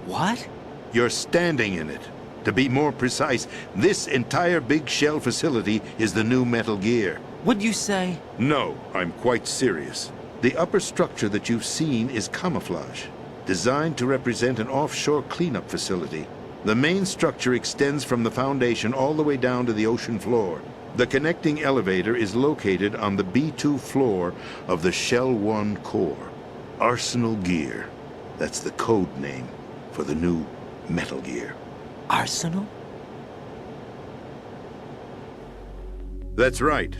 What? You're standing in it. To be more precise, this entire big shell facility is the new Metal Gear. Would you say? No, I'm quite serious. The upper structure that you've seen is camouflage, designed to represent an offshore cleanup facility. The main structure extends from the foundation all the way down to the ocean floor. The connecting elevator is located on the B2 floor of the Shell 1 core. Arsenal Gear. That's the code name for the new Metal Gear. Arsenal? That's right.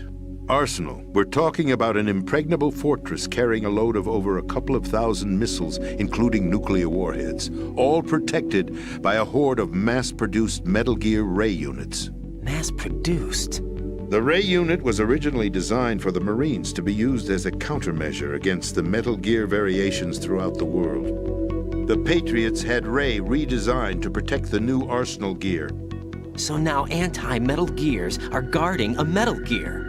Arsenal. We're talking about an impregnable fortress carrying a load of over a couple of thousand missiles, including nuclear warheads, all protected by a horde of mass-produced Metal Gear Ray units. Mass-produced? The Ray unit was originally designed for the Marines to be used as a countermeasure against the Metal Gear variations throughout the world. The Patriots had Ray redesigned to protect the new Arsenal Gear. So now anti-Metal Gears are guarding a Metal Gear.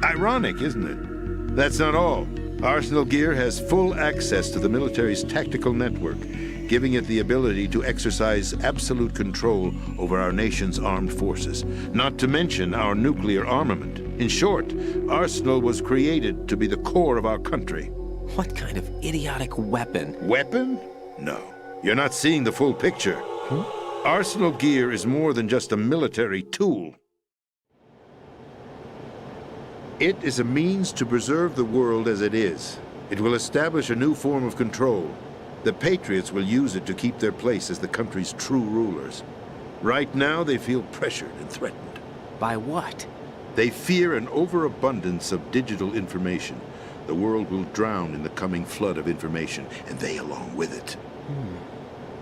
Ironic, isn't it? That's not all. Arsenal Gear has full access to the military's tactical network, giving it the ability to exercise absolute control over our nation's armed forces, not to mention our nuclear armament. In short, Arsenal was created to be the core of our country. What kind of idiotic weapon? Weapon? No. You're not seeing the full picture. Arsenal Gear is more than just a military tool. It is a means to preserve the world as it is. It will establish a new form of control. The Patriots will use it to keep their place as the country's true rulers. Right now, they feel pressured and threatened. By what? They fear an overabundance of digital information. The world will drown in the coming flood of information, and they along with it.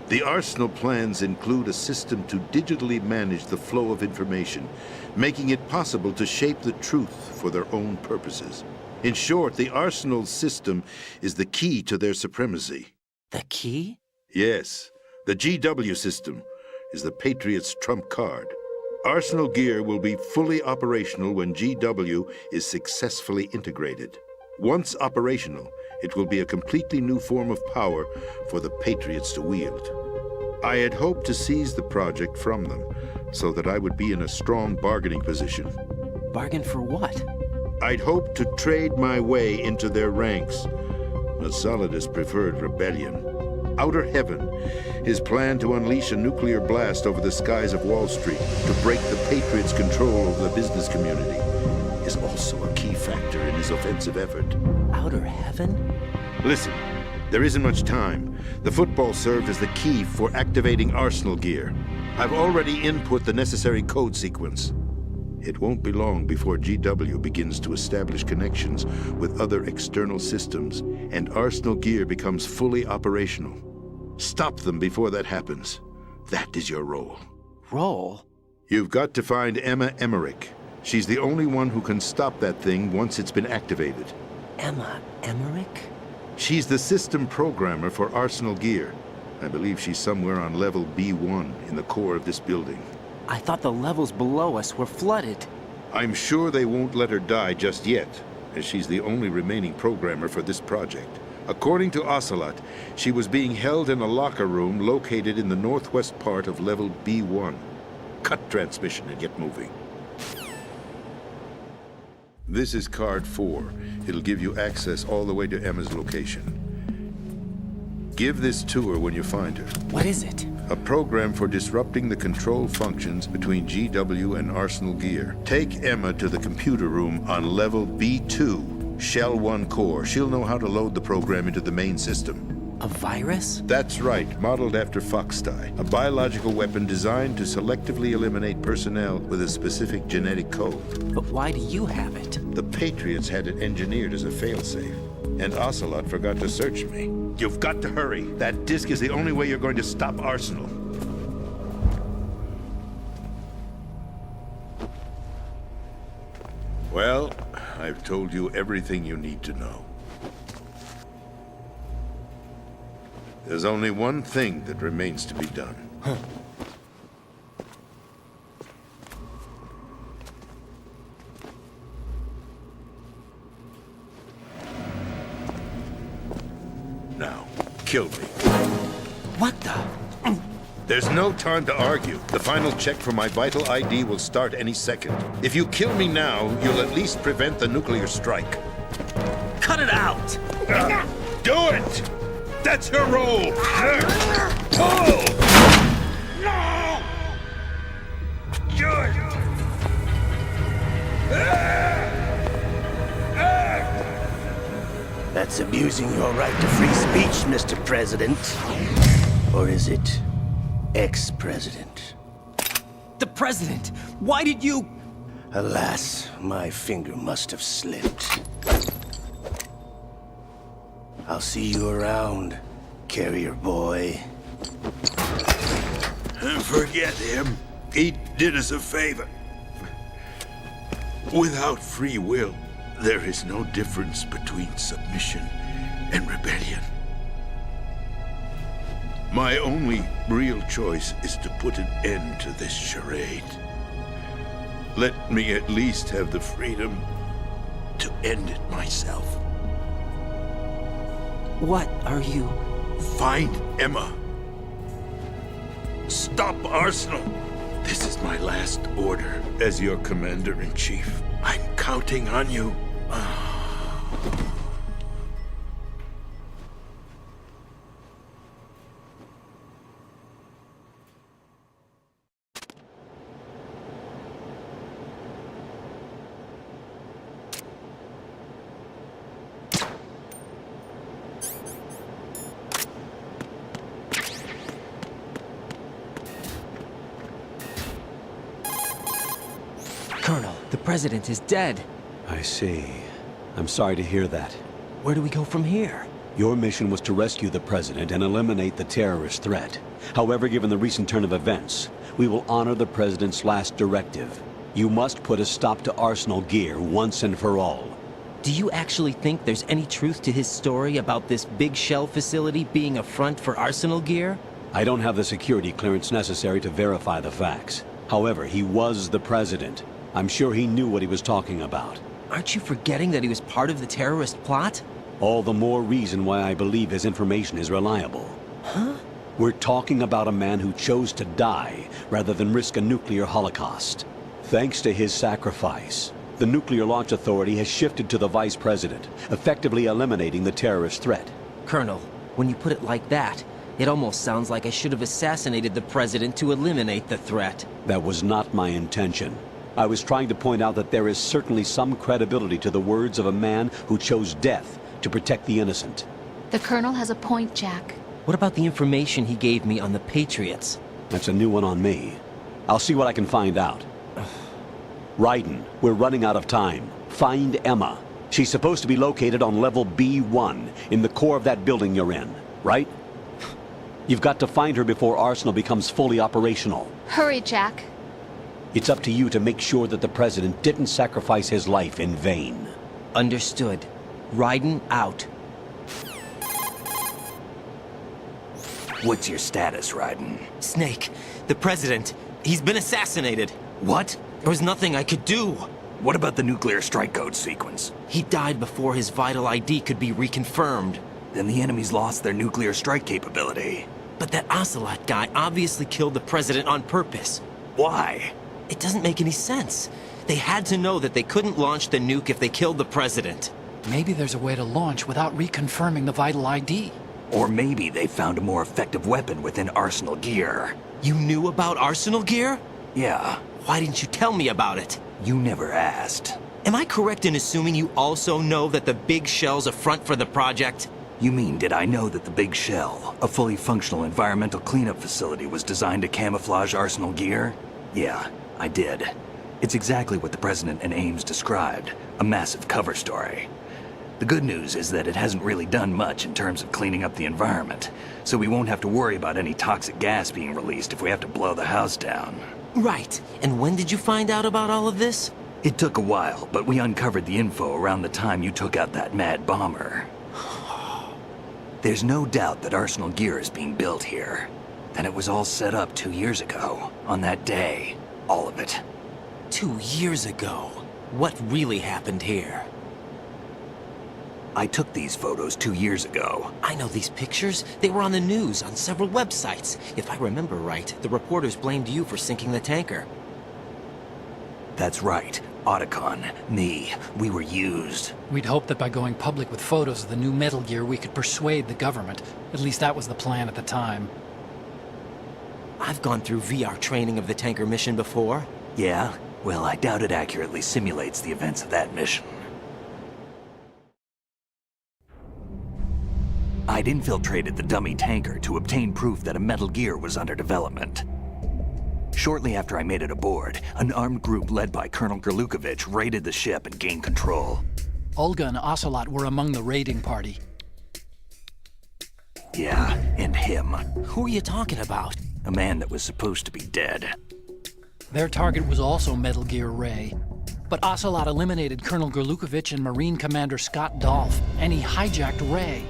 The Arsenal plans include a system to digitally manage the flow of information, making it possible to shape the truth for their own purposes. In short, the Arsenal system is the key to their supremacy. The key? Yes, the GW system is the Patriots' trump card. Arsenal Gear will be fully operational when GW is successfully integrated. Once operational, it will be a completely new form of power for the Patriots to wield. I had hoped to seize the project from them, so that I would be in a strong bargaining position. Bargain for what? I'd hoped to trade my way into their ranks, but Solidus preferred rebellion. Outer Heaven, his plan to unleash a nuclear blast over the skies of Wall Street to break the Patriots' control over the business community, is also a key factor in his offensive effort. Outer Heaven? Listen, there isn't much time. The football served as the key for activating Arsenal Gear. I've already input the necessary code sequence. It won't be long before GW begins to establish connections with other external systems, and Arsenal Gear becomes fully operational. Stop them before that happens. That is your role. Role? You've got to find Emma Emmerich. She's the only one who can stop that thing once it's been activated. Emma Emmerich? She's the system programmer for Arsenal Gear. I believe she's somewhere on level B1 in the core of this building. I thought the levels below us were flooded. I'm sure they won't let her die just yet, as she's the only remaining programmer for this project. According to Ocelot, she was being held in a locker room located in the northwest part of level B1. Cut transmission and get moving. This is card 4. It'll give you access all the way to Emma's location. Give this to her when you find her. What is it? A program for disrupting the control functions between GW and Arsenal Gear. Take Emma to the computer room on level B2, Shell 1 core. She'll know how to load the program into the main system. A virus? That's right, modeled after Foxdie, a biological weapon designed to selectively eliminate personnel with a specific genetic code. But why do you have it? The Patriots had it engineered as a failsafe, and Ocelot forgot to search me. You've got to hurry. That disk is the only way you're going to stop Arsenal. Well, I've told you everything you need to know. There's only one thing that remains to be done. Now, kill me. What the? There's no time to argue. The final check for my vital ID will start any second. If you kill me now, you'll at least prevent the nuclear strike. Cut it out! Do it! That's her role! Pull! No! Good! That's abusing your right to free speech, Mr. President. Or is it ex-president? The president! Why did you... Alas, my finger must have slipped. I'll see you around, carrier boy. Forget him. He did us a favor. Without free will, there is no difference between submission and rebellion. My only real choice is to put an end to this charade. Let me at least have the freedom to end it myself. What are you... Find Emma. Stop Arsenal. This is my last order as your commander-in-chief. I'm counting on you. Colonel, the president is dead. I see. I'm sorry to hear that. Where do we go from here? Your mission was to rescue the president and eliminate the terrorist threat. However, given the recent turn of events, we will honor the president's last directive. You must put a stop to Arsenal Gear once and for all. Do you actually think there's any truth to his story about this big shell facility being a front for Arsenal Gear? I don't have the security clearance necessary to verify the facts. However, he was the president. I'm sure he knew what he was talking about. Aren't you forgetting that he was part of the terrorist plot? All the more reason why I believe his information is reliable. Huh? We're talking about a man who chose to die rather than risk a nuclear holocaust. Thanks to his sacrifice, the Nuclear Launch Authority has shifted to the vice president, effectively eliminating the terrorist threat. Colonel, when you put it like that, it almost sounds like I should have assassinated the president to eliminate the threat. That was not my intention. I was trying to point out that there is certainly some credibility to the words of a man who chose death to protect the innocent. The Colonel has a point, Jack. What about the information he gave me on the Patriots? That's a new one on me. I'll see what I can find out. Raiden, we're running out of time. Find Emma. She's supposed to be located on level B1, in the core of that building you're in, right? You've got to find her before Arsenal becomes fully operational. Hurry, Jack. It's up to you to make sure that the president didn't sacrifice his life in vain. Understood. Raiden out. What's your status, Raiden? Snake, the president, he's been assassinated. What? There was nothing I could do. What about the nuclear strike code sequence? He died before his vital ID could be reconfirmed. Then the enemy's lost their nuclear strike capability. But that Ocelot guy obviously killed the president on purpose. Why? It doesn't make any sense. They had to know that they couldn't launch the nuke if they killed the president. Maybe there's a way to launch without reconfirming the vital ID. Or maybe they found a more effective weapon within Arsenal Gear. You knew about Arsenal Gear? Yeah, Why didn't you tell me about it? you never asked. Am I correct in assuming you also know that the Big Shell's a front for the project? You mean, did I know that the Big Shell, a fully functional environmental cleanup facility, was designed to camouflage Arsenal Gear? Yeah, I did. It's exactly what the President and Ames described, a massive cover story. The good news is that it hasn't really done much in terms of cleaning up the environment, so we won't have to worry about any toxic gas being released if we have to blow the house down. Right. And when did you find out about all of this? It took a while, but we uncovered the info around the time you took out that mad bomber. There's no doubt that Arsenal Gear is being built here. Then it was all set up 2 years ago, on that day. All of it. 2 years ago. What really happened here? I took these photos 2 years ago. I know these pictures. They were on the news, on several websites. If I remember right, the reporters blamed you for sinking the tanker. That's right. Otacon, me, we were used. We'd hoped that by going public with photos of the new Metal Gear, we could persuade the government. At least that was the plan at the time. I've gone through VR training of the tanker mission before. Yeah? Well, I doubt it accurately simulates the events of that mission. I'd infiltrated the dummy tanker to obtain proof that a Metal Gear was under development. Shortly after I made it aboard, an armed group led by Colonel Gerlukovich raided the ship and gained control. Olga and Ocelot were among the raiding party. Yeah, and him. Who are you talking about? A man that was supposed to be dead. Their target was also Metal Gear Ray. But Ocelot eliminated Colonel Gerlukovich and Marine Commander Scott Dolph, and he hijacked Ray.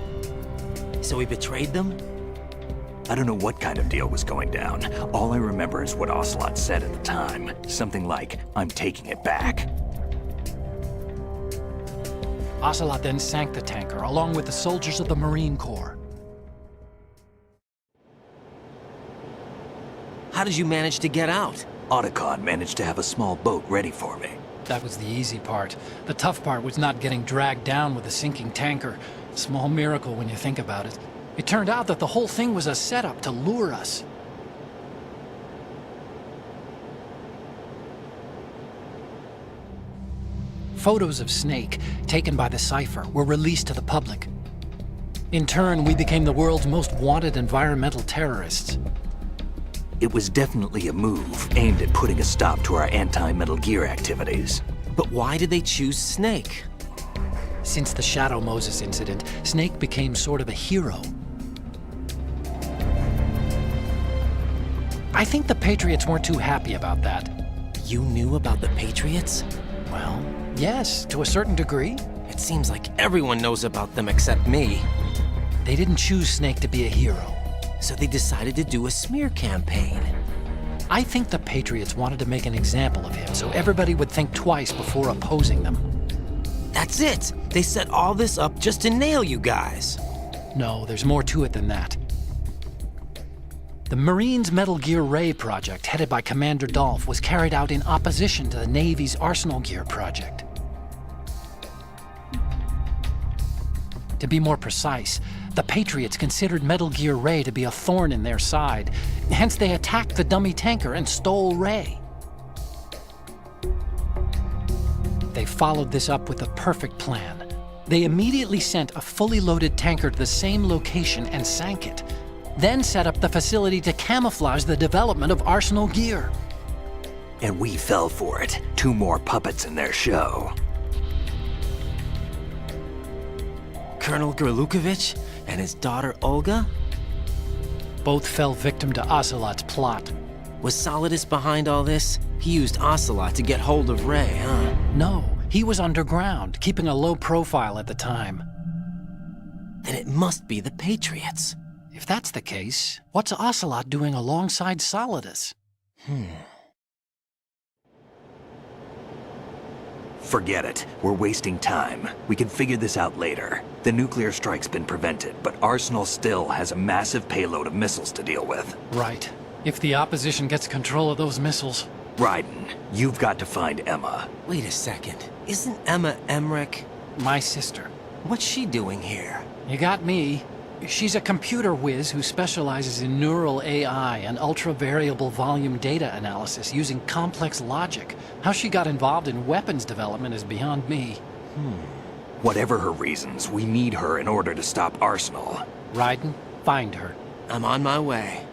So he betrayed them? I don't know what kind of deal was going down. All I remember is what Ocelot said at the time. Something like, "I'm taking it back." Ocelot then sank the tanker, along with the soldiers of the Marine Corps. How did you manage to get out? Otacon managed to have a small boat ready for me. That was the easy part. The tough part was not getting dragged down with a sinking tanker. Small miracle when you think about it. It turned out that the whole thing was a setup to lure us. Photos of Snake, taken by the Cypher, were released to the public. In turn, we became the world's most wanted environmental terrorists. It was definitely a move aimed at putting a stop to our anti-Metal Gear activities. But why did they choose Snake? Since the Shadow Moses incident, Snake became sort of a hero. I think the Patriots weren't too happy about that. You knew about the Patriots? Well, yes, to a certain degree. It seems like everyone knows about them except me. They didn't choose Snake to be a hero. So they decided to do a smear campaign. I think the Patriots wanted to make an example of him so everybody would think twice before opposing them. That's it! They set all this up just to nail you guys. No, there's more to it than that. The Marines' Metal Gear Ray project, headed by Commander Dolph, was carried out in opposition to the Navy's Arsenal Gear project. To be more precise, the Patriots considered Metal Gear Ray to be a thorn in their side. Hence, they attacked the dummy tanker and stole Ray. They followed this up with a perfect plan. They immediately sent a fully loaded tanker to the same location and sank it, then set up the facility to camouflage the development of Arsenal Gear. And we fell for it. 2 more puppets in their show. Colonel Gerlukovich and his daughter Olga? Both fell victim to Ocelot's plot. Was Solidus behind all this? He used Ocelot to get hold of Ray, huh? No, he was underground, keeping a low profile at the time. Then it must be the Patriots. If that's the case, what's Ocelot doing alongside Solidus? Forget it. We're wasting time. We can figure this out later. The nuclear strike's been prevented, but Arsenal still has a massive payload of missiles to deal with. Right. If the opposition gets control of those missiles. Raiden, you've got to find Emma. Wait a second. Isn't Emma Emmerich? My sister. What's she doing here? You got me. She's a computer whiz who specializes in neural AI and ultra-variable volume data analysis using complex logic. How she got involved in weapons development is beyond me. Whatever her reasons, we need her in order to stop Arsenal. Raiden, find her. I'm on my way.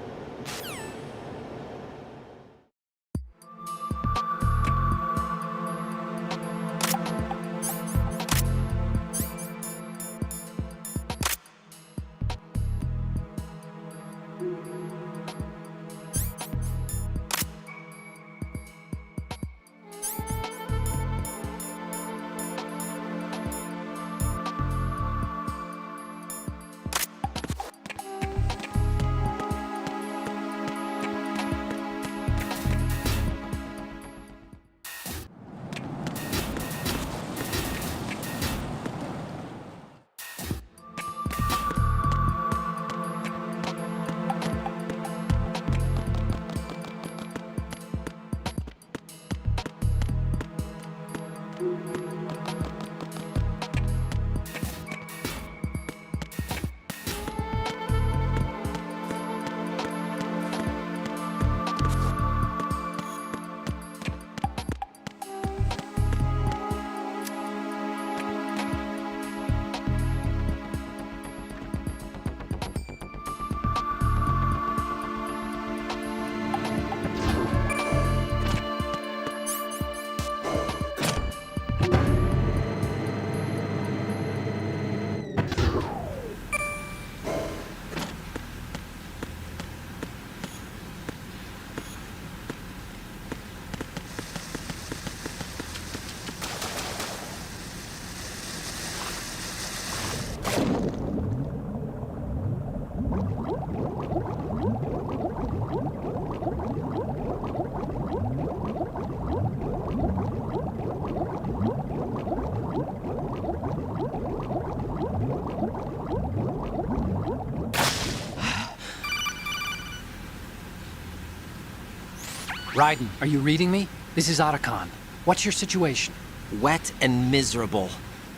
Raiden, are you reading me? This is Otacon. What's your situation? Wet and miserable.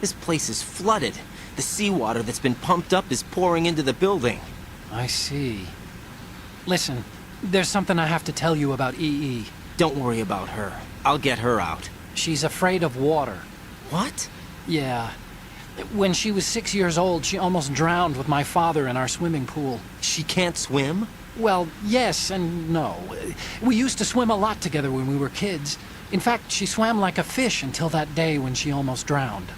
This place is flooded. The seawater that's been pumped up is pouring into the building. I see. Listen, there's something I have to tell you about EE. Don't worry about her. I'll get her out. She's afraid of water. What? Yeah. When she was 6 years old, she almost drowned with my father in our swimming pool. She can't swim? Well, yes and no. We used to swim a lot together when we were kids. In fact, she swam like a fish until that day when she almost drowned.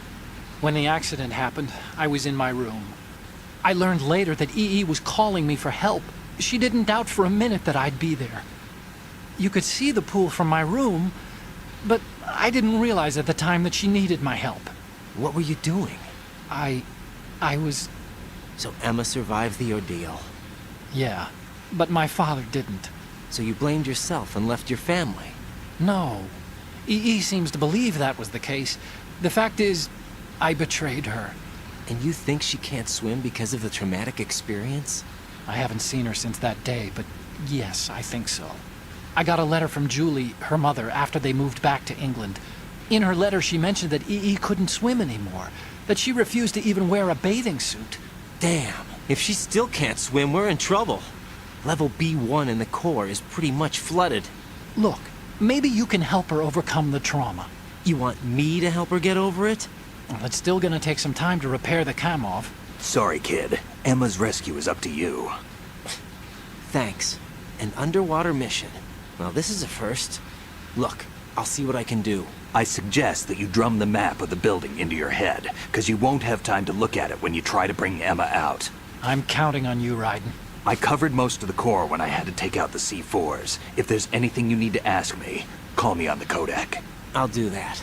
When the accident happened, I was in my room. I learned later that EE was calling me for help. She didn't doubt for a minute that I'd be there. You could see the pool from my room, but I didn't realize at the time that she needed my help. What were you doing? I was... So Emma survived the ordeal. Yeah, but my father didn't. So you blamed yourself and left your family. No. EE seems to believe that was the case. The fact is, I betrayed her. And you think she can't swim because of the traumatic experience? I haven't seen her since that day, but yes, I think so. I got a letter from Julie, her mother, after they moved back to England. In her letter, she mentioned that EE couldn't swim anymore, that she refused to even wear a bathing suit. Damn, if she still can't swim, we're in trouble. Level B1 in the core is pretty much flooded. Look, maybe you can help her overcome the trauma. You want me to help her get over it? Well, it's still gonna take some time to repair the Kamov. Sorry, kid. Emma's rescue is up to you. Thanks. An underwater mission. Well, this is a first. Look, I'll see what I can do. I suggest that you drum the map of the building into your head, because you won't have time to look at it when you try to bring Emma out. I'm counting on you, Raiden. I covered most of the core when I had to take out the C4s. If there's anything you need to ask me, call me on the Kodak. I'll do that.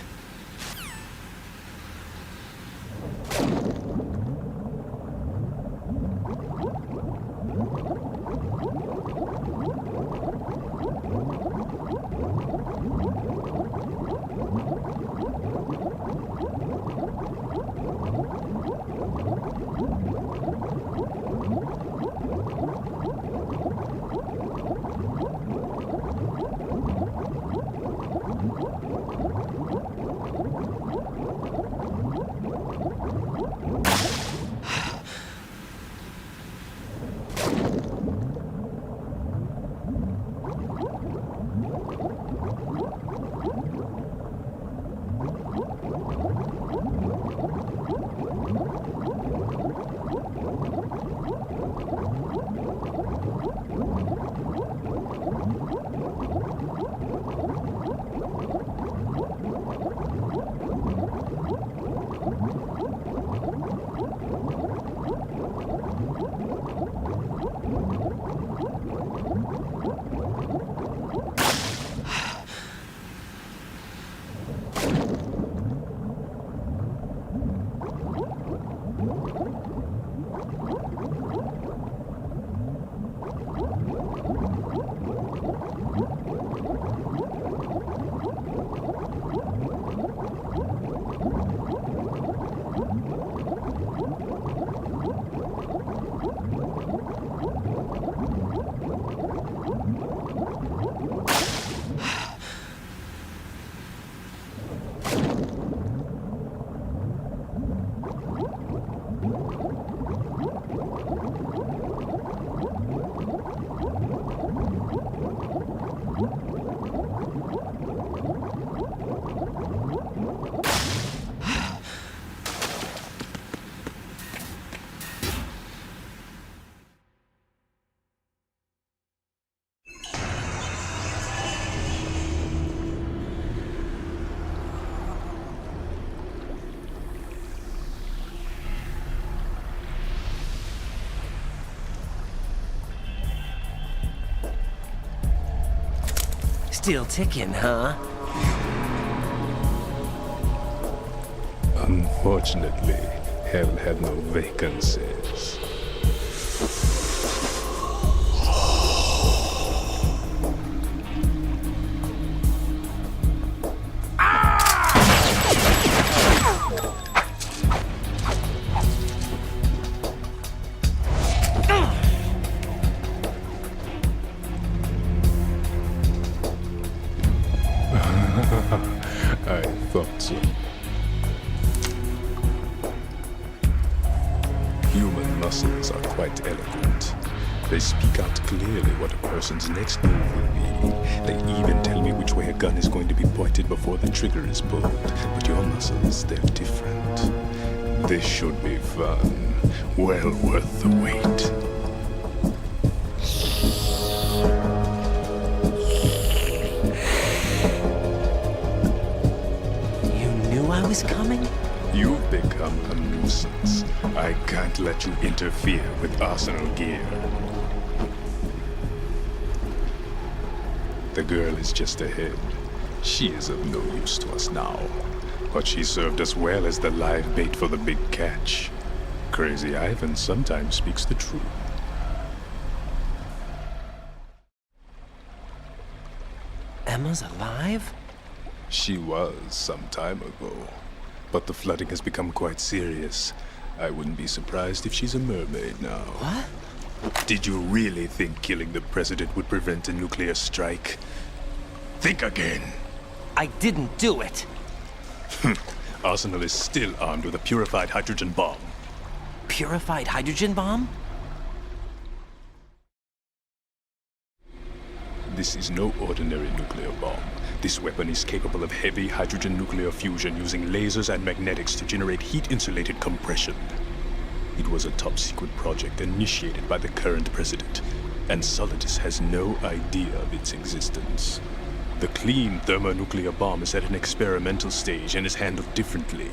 Still ticking, huh? Unfortunately, hell had no vacancies. I thought so. Human muscles are quite eloquent. They speak out clearly what a person's next move will be. They even tell me which way a gun is going to be pointed before the trigger is pulled. But your muscles, they're different. This should be fun. Well worth the wait. You knew I was coming? You've become a nuisance. I can't let you interfere with Arsenal gear. The girl is just ahead. She is of no use to us now. But she served us well as the live bait for the big catch. Crazy Ivan sometimes speaks the truth. Emma's alive? She was some time ago. But the flooding has become quite serious. I wouldn't be surprised if she's a mermaid now. What? Did you really think killing the president would prevent a nuclear strike? Think again. I didn't do it. Arsenal is still armed with a purified hydrogen bomb. Purified hydrogen bomb? This is no ordinary nuclear bomb. This weapon is capable of heavy hydrogen nuclear fusion using lasers and magnetics to generate heat-insulated compression. It was a top-secret project initiated by the current president, and Solidus has no idea of its existence. The clean thermonuclear bomb is at an experimental stage and is handled differently.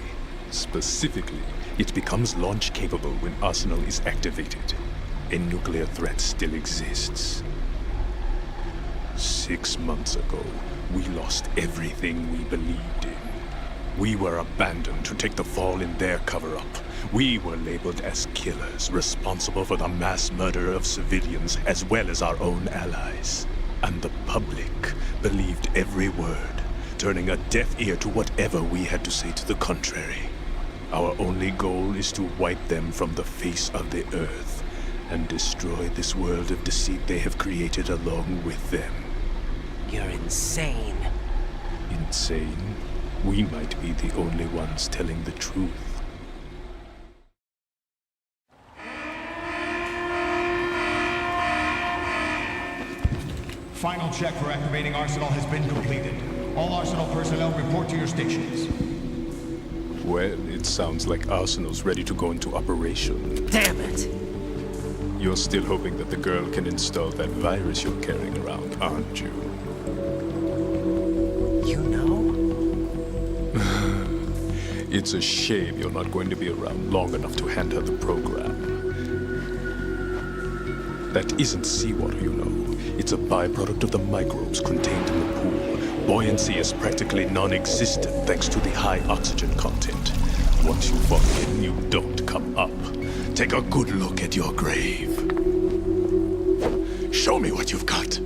Specifically, it becomes launch-capable when Arsenal is activated. A nuclear threat still exists. 6 months ago, we lost everything we believed in. We were abandoned to take the fall in their cover-up. We were labeled as killers, responsible for the mass murder of civilians as well as our own allies. And the public believed every word, turning a deaf ear to whatever we had to say to the contrary. Our only goal is to wipe them from the face of the earth and destroy this world of deceit they have created along with them. You're insane. Insane? We might be the only ones telling the truth. Final check for activating Arsenal has been completed. All Arsenal personnel report to your stations. Well, it sounds like Arsenal's ready to go into operation. Damn it! You're still hoping that the girl can install that virus you're carrying around, aren't you? You know? It's a shame you're not going to be around long enough to hand her the program. That isn't seawater, you know. It's a byproduct of the microbes contained in the pool. Buoyancy is practically non-existent thanks to the high oxygen content. Once you fall in, you don't come up. Take a good look at your grave. Show me what you've got.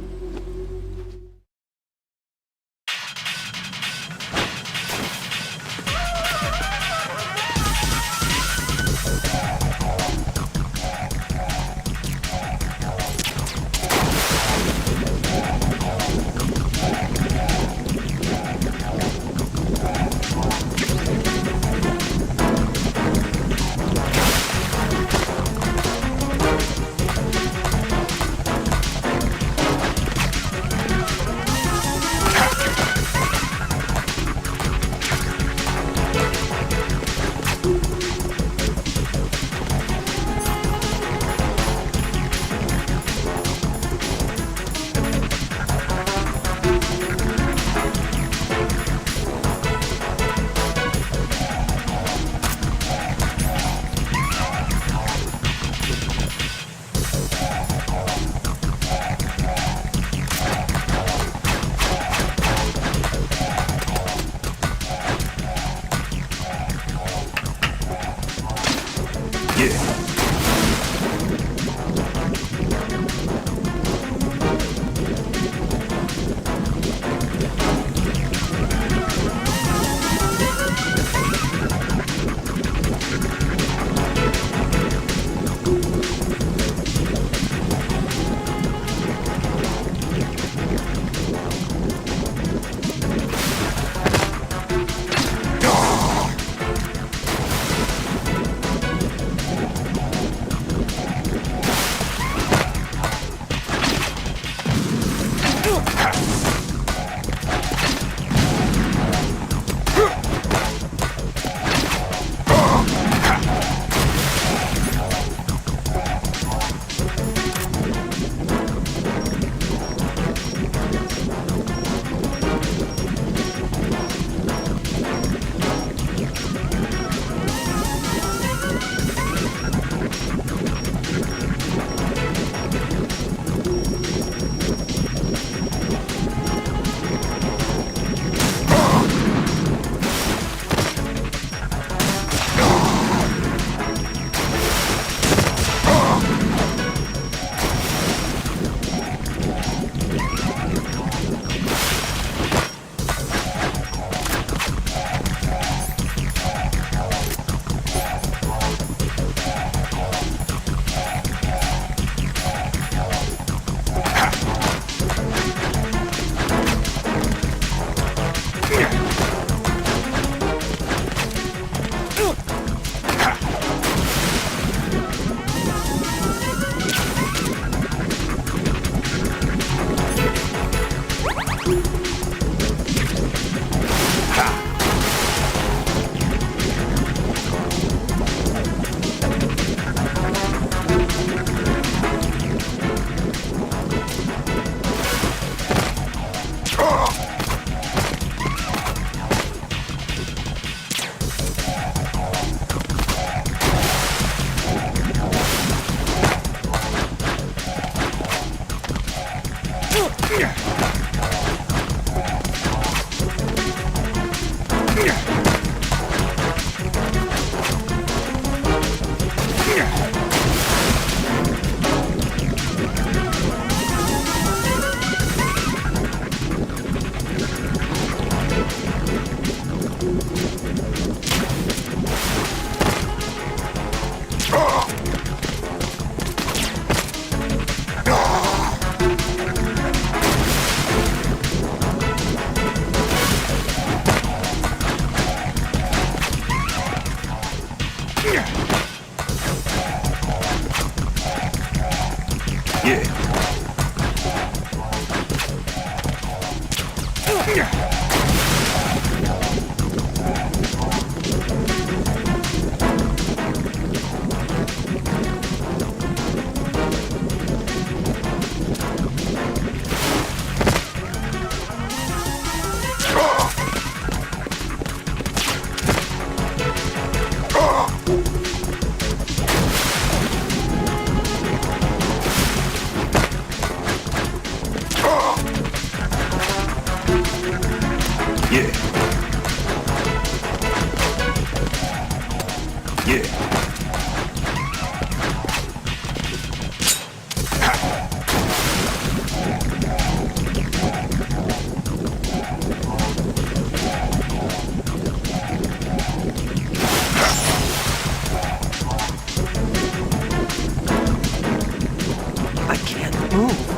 I can't move.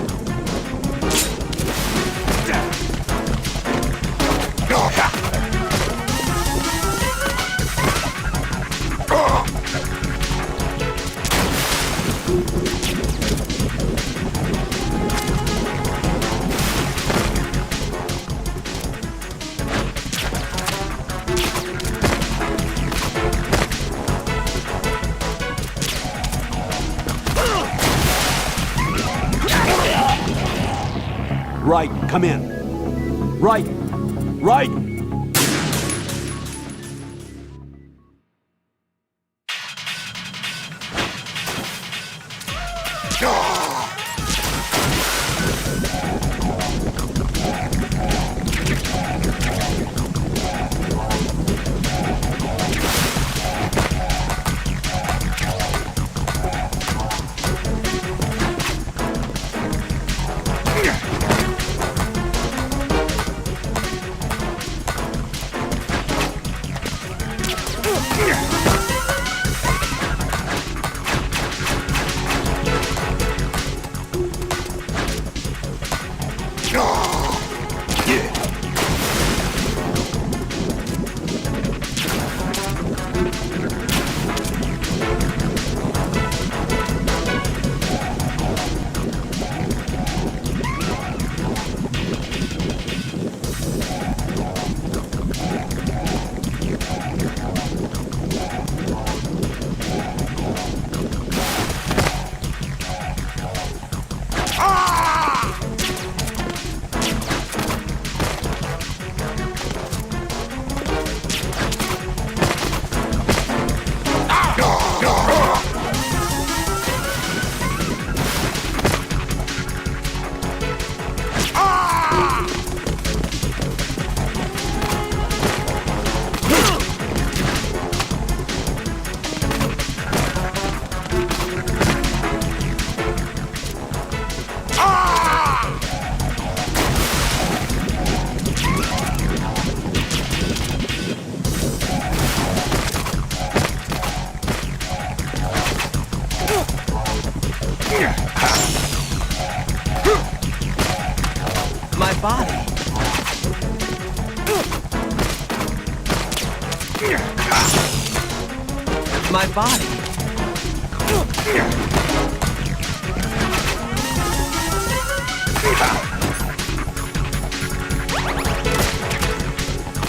Right, come in. Right, right. My body. My body.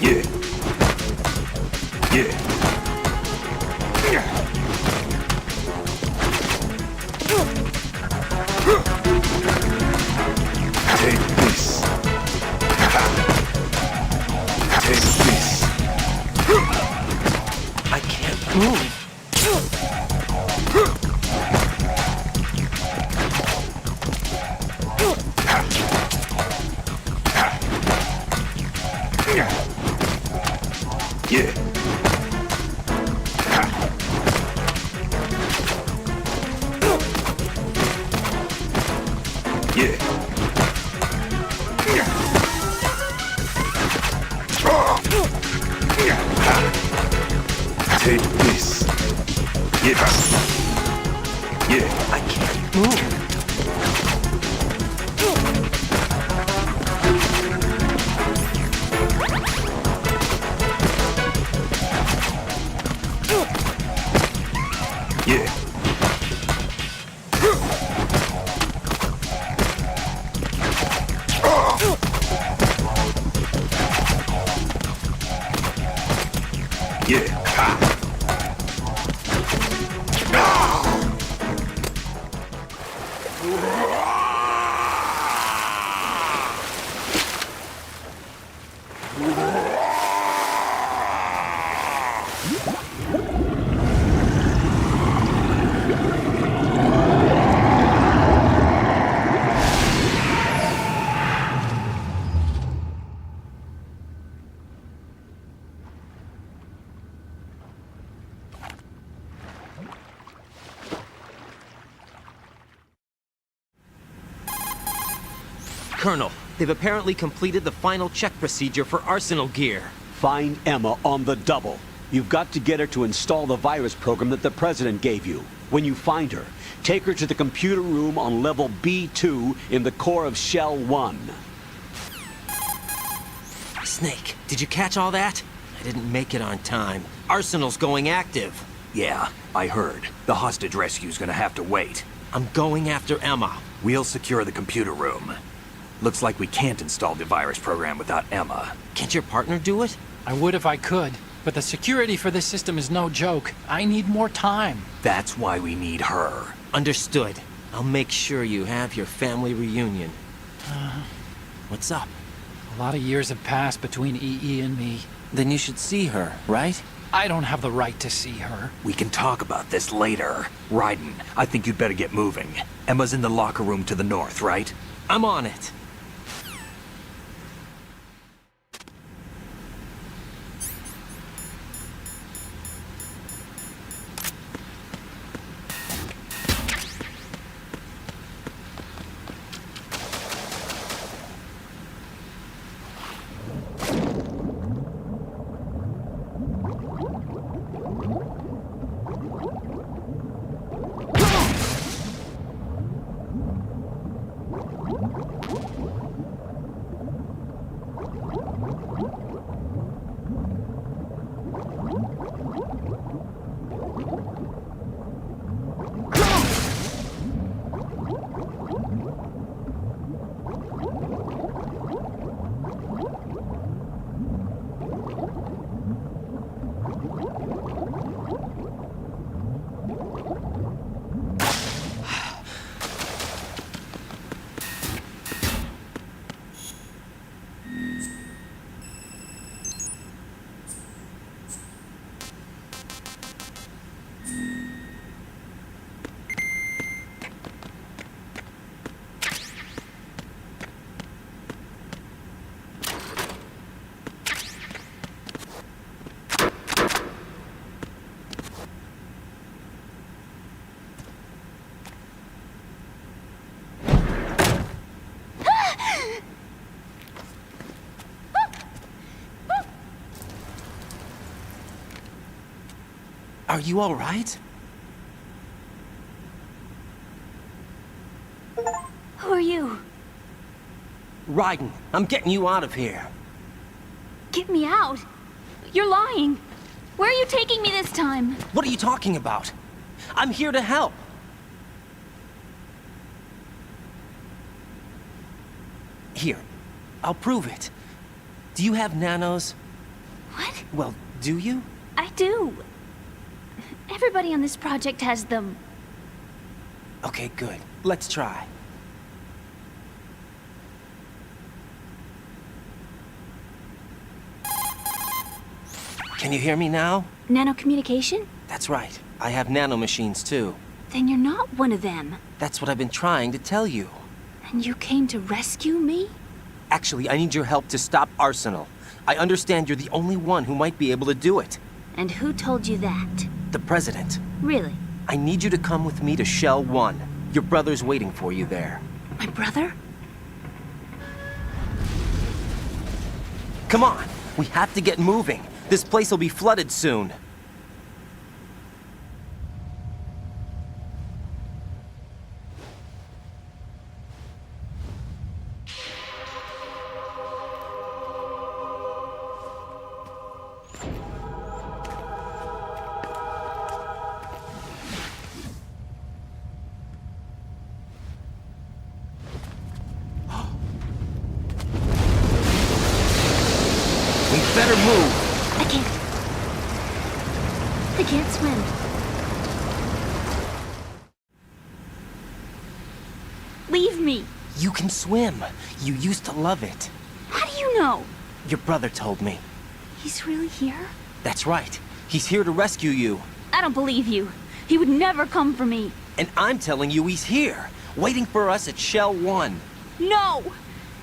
Yeah. Yeah. Take this. Yeah. Take this. Yeah. Yeah, I can't move. Yeah. Yeah. Colonel, they've apparently completed the final check procedure for Arsenal gear. Find Emma on the double. You've got to get her to install the virus program that the President gave you. When you find her, take her to the computer room on level B2 in the core of Shell 1. Snake, did you catch all that? I didn't make it on time. Arsenal's going active. Yeah, I heard. The hostage rescue's gonna have to wait. I'm going after Emma. We'll secure the computer room. Looks like we can't install the virus program without Emma. Can't your partner do it? I would if I could, but the security for this system is no joke. I need more time. That's why we need her. Understood. I'll make sure you have your family reunion. What's up? A lot of years have passed between EE and me. Then you should see her, right? I don't have the right to see her. We can talk about this later. Raiden, I think you'd better get moving. Emma's in the locker room to the north, right? I'm on it. Are you all right? Who are you? Raiden, I'm getting you out of here. Get me out. You're lying. Where are you taking me this time? What are you talking about? I'm here to help. Here, I'll prove it. Do you have nanos? What? Well, do you? I do. Everybody on this project has them. Okay, good. Let's try. Can you hear me now? Nanocommunication? That's right. I have nanomachines too. Then you're not one of them. That's what I've been trying to tell you. And you came to rescue me? Actually, I need your help to stop Arsenal. I understand you're the only one who might be able to do it. And who told you that? The President. Really? I need you to come with me to Shell 1. Your brother's waiting for you there. My brother? Come on! We have to get moving. This place will be flooded soon. We better move. I can't swim. Leave me. You can swim. You used to love it. How do you know? Your brother told me. He's really here? That's right. He's here to rescue you. I don't believe you. He would never come for me. And I'm telling you he's here, waiting for us at Shell 1. No!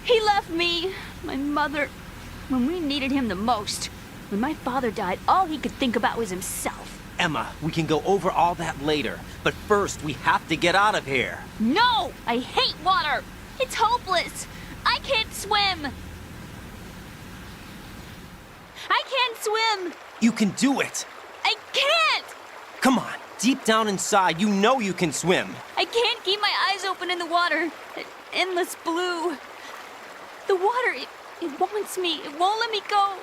He left me, my mother, when we needed him the most. When my father died, all he could think about was himself. Emma, we can go over all that later, but first we have to get out of here. No! I hate water! It's hopeless! I can't swim! I can't swim! You can do it. I can't! Come on, deep down inside, you know you can swim. I can't keep my eyes open in the water. Endless blue. The water, it wants me. It won't let me go.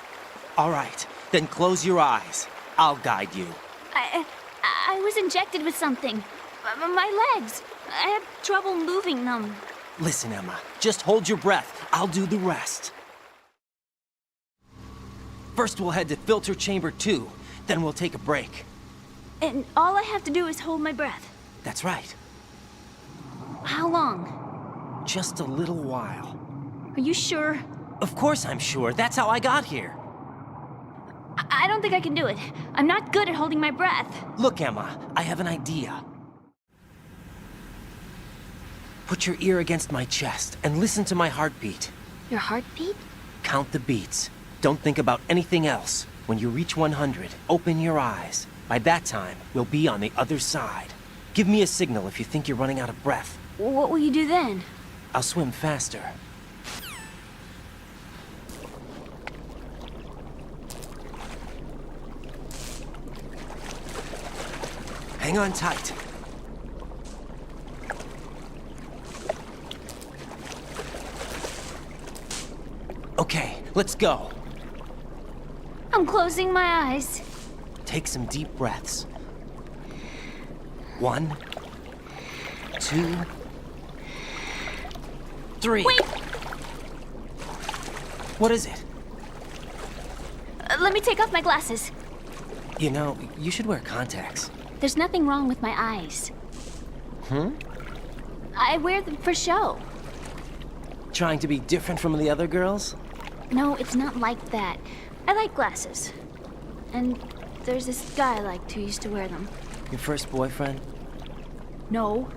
All right, then close your eyes. I'll guide you. I was injected with something. My legs. I have trouble moving them. Listen, Emma, just hold your breath. I'll do the rest. First, we'll head to filter chamber 2. Then we'll take a break. And all I have to do is hold my breath. That's right. How long? Just a little while. Are you sure? Of course I'm sure. That's how I got here. I don't think I can do it. I'm not good at holding my breath. Look, Emma, I have an idea. Put your ear against my chest and listen to my heartbeat. Your heartbeat? Count the beats. Don't think about anything else. When you reach 100, open your eyes. By that time, we'll be on the other side. Give me a signal if you think you're running out of breath. What will you do then? I'll swim faster. Hang on tight. Okay, let's go. I'm closing my eyes. Take some deep breaths. 1, 2, 3. Wait! What is it? Let me take off my glasses. You know, you should wear contacts. There's nothing wrong with my eyes. I wear them for show. Trying to be different from the other girls? No, it's not like that. I like glasses. And there's this guy I liked who used to wear them. Your first boyfriend? No,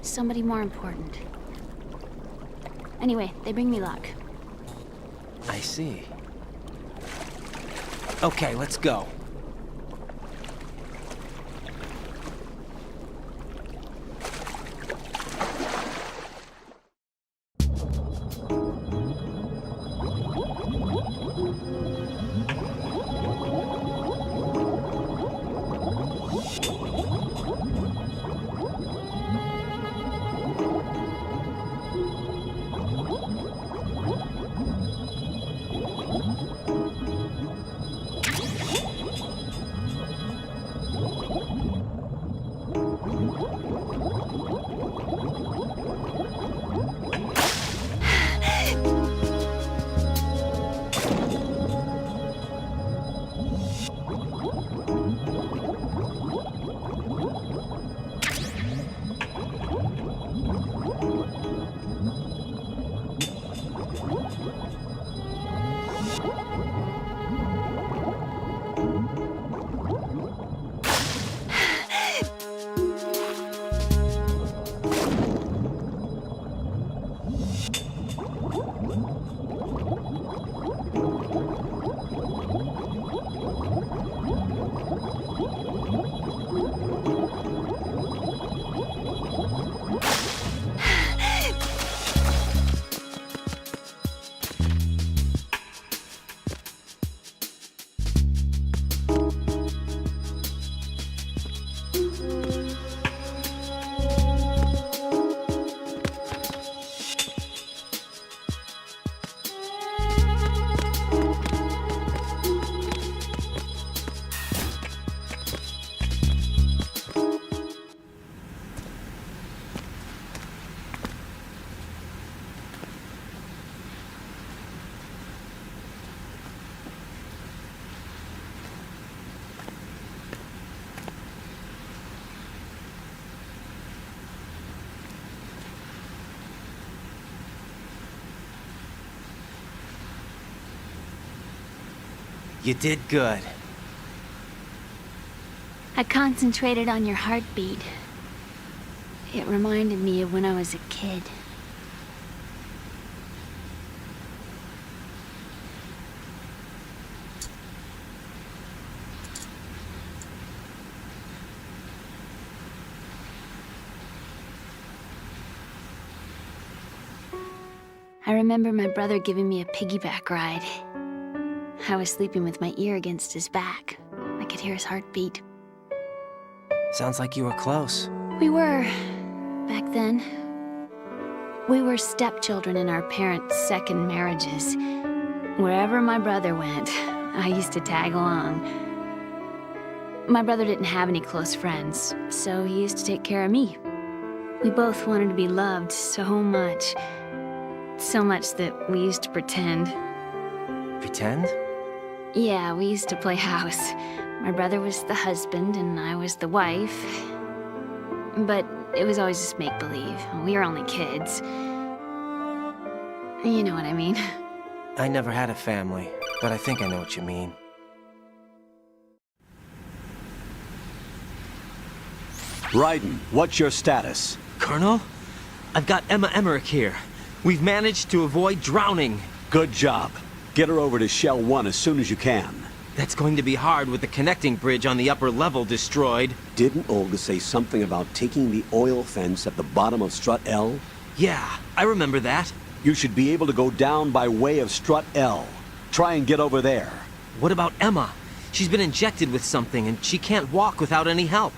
somebody more important. Anyway, they bring me luck. I see. Okay, let's go. You did good. I concentrated on your heartbeat. It reminded me of when I was a kid. I remember my brother giving me a piggyback ride. I was sleeping with my ear against his back. I could hear his heartbeat. Sounds like you were close. We were, back then. We were stepchildren in our parents' second marriages. Wherever my brother went, I used to tag along. My brother didn't have any close friends, so he used to take care of me. We both wanted to be loved so much. So much that we used to pretend. Pretend? Yeah, we used to play house. My brother was the husband and I was the wife. But it was always just make-believe. We were only kids. You know what I mean. I never had a family, but I think I know what you mean. Raiden, what's your status? Colonel? I've got Emma Emmerich here. We've managed to avoid drowning. Good job. Get her over to Shell 1 as soon as you can. That's going to be hard with the connecting bridge on the upper level destroyed. Didn't Olga say something about taking the oil fence at the bottom of Strut L? Yeah, I remember that. You should be able to go down by way of Strut L. Try and get over there. What about Emma? She's been injected with something and she can't walk without any help.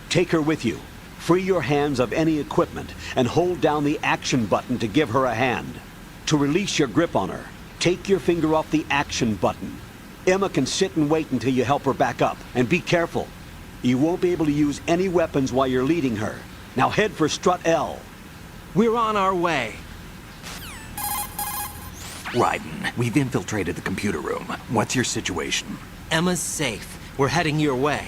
Take her with you. Free your hands of any equipment and hold down the action button to give her a hand. To release your grip on her, take your finger off the action button. Emma can sit and wait until you help her back up. And be careful. You won't be able to use any weapons while you're leading her. Now head for Strut L. We're on our way. Raiden, we've infiltrated the computer room. What's your situation? Emma's safe. We're heading your way.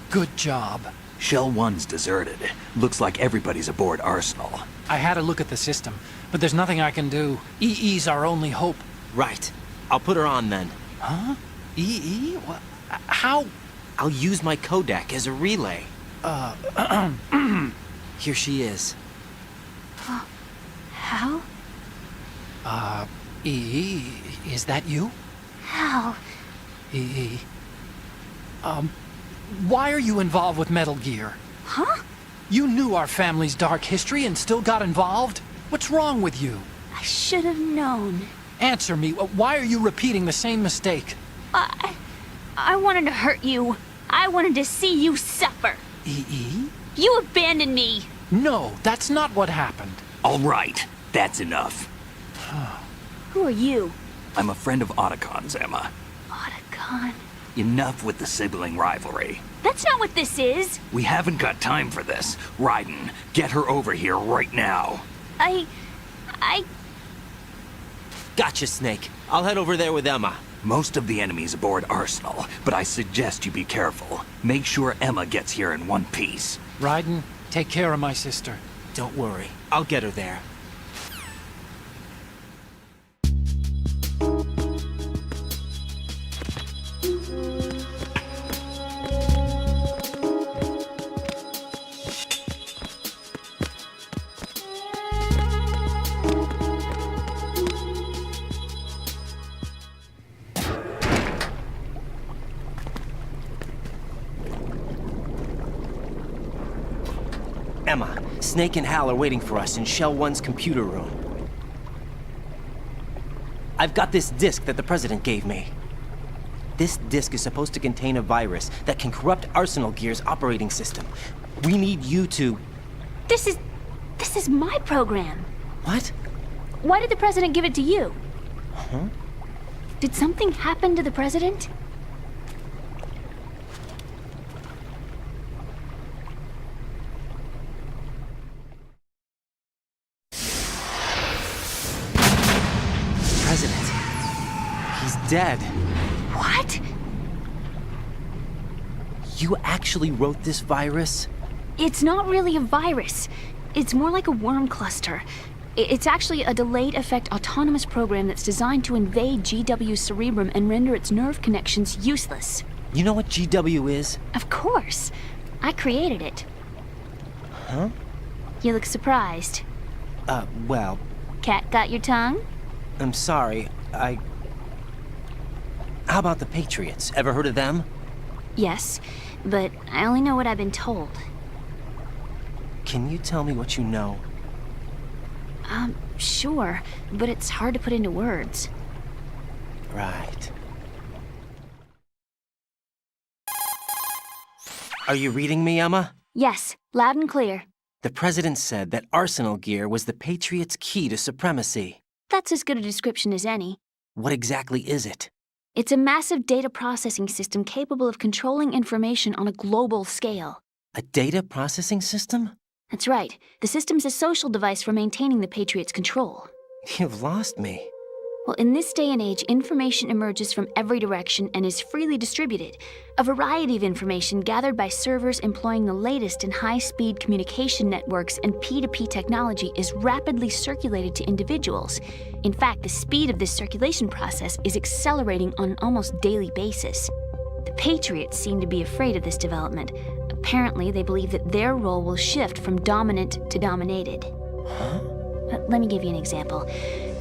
Good job. Shell 1's deserted. Looks like everybody's aboard Arsenal. I had a look at the system, but there's nothing I can do. EE's our only hope. Right. I'll put her on then. Huh? EE? What? How? I'll use my Kodak as a relay. Here she is. How? EE, is that you? How? EE. Why are you involved with Metal Gear? Huh? You knew our family's dark history and still got involved? What's wrong with you? I should have known. Answer me. Why are you repeating the same mistake? I wanted to hurt you. I wanted to see you suffer. EE? You abandoned me. No, that's not what happened. All right, that's enough. Who are you? I'm a friend of Otacon's, Emma. Otacon. Enough with the sibling rivalry. That's not what this is. We haven't got time for this. Raiden, get her over here right now. I... Gotcha, Snake. I'll head over there with Emma. Most of the enemy's aboard Arsenal, but I suggest you be careful. Make sure Emma gets here in one piece. Raiden, take care of my sister. Don't worry. I'll get her there. Emma, Snake and Hal are waiting for us in Shell 1's computer room. I've got this disk that the President gave me. This disk is supposed to contain a virus that can corrupt Arsenal Gear's operating system. We need you to... This is my program. What? Why did the President give it to you? Huh? Did something happen to the President? President. He's dead. What? You actually wrote this virus? It's not really a virus. It's more like a worm cluster. It's actually a delayed effect autonomous program that's designed to invade GW's cerebrum and render its nerve connections useless. You know what GW is? Of course. I created it. Huh? You look surprised. Well, Cat got your tongue? I'm sorry. How about the Patriots? Ever heard of them? Yes, but I only know what I've been told. Can you tell me what you know? Sure, but it's hard to put into words. Right. Are you reading me, Emma? Yes, loud and clear. The President said that Arsenal gear was the Patriots' key to supremacy. That's as good a description as any. What exactly is it? It's a massive data processing system capable of controlling information on a global scale. A data processing system? That's right. The system's a social device for maintaining the Patriots' control. You've lost me. Well, in this day and age, information emerges from every direction and is freely distributed. A variety of information gathered by servers employing the latest in high-speed communication networks and P2P technology is rapidly circulated to individuals. In fact, the speed of this circulation process is accelerating on an almost daily basis. The Patriots seem to be afraid of this development. Apparently, they believe that their role will shift from dominant to dominated. Huh? Let me give you an example.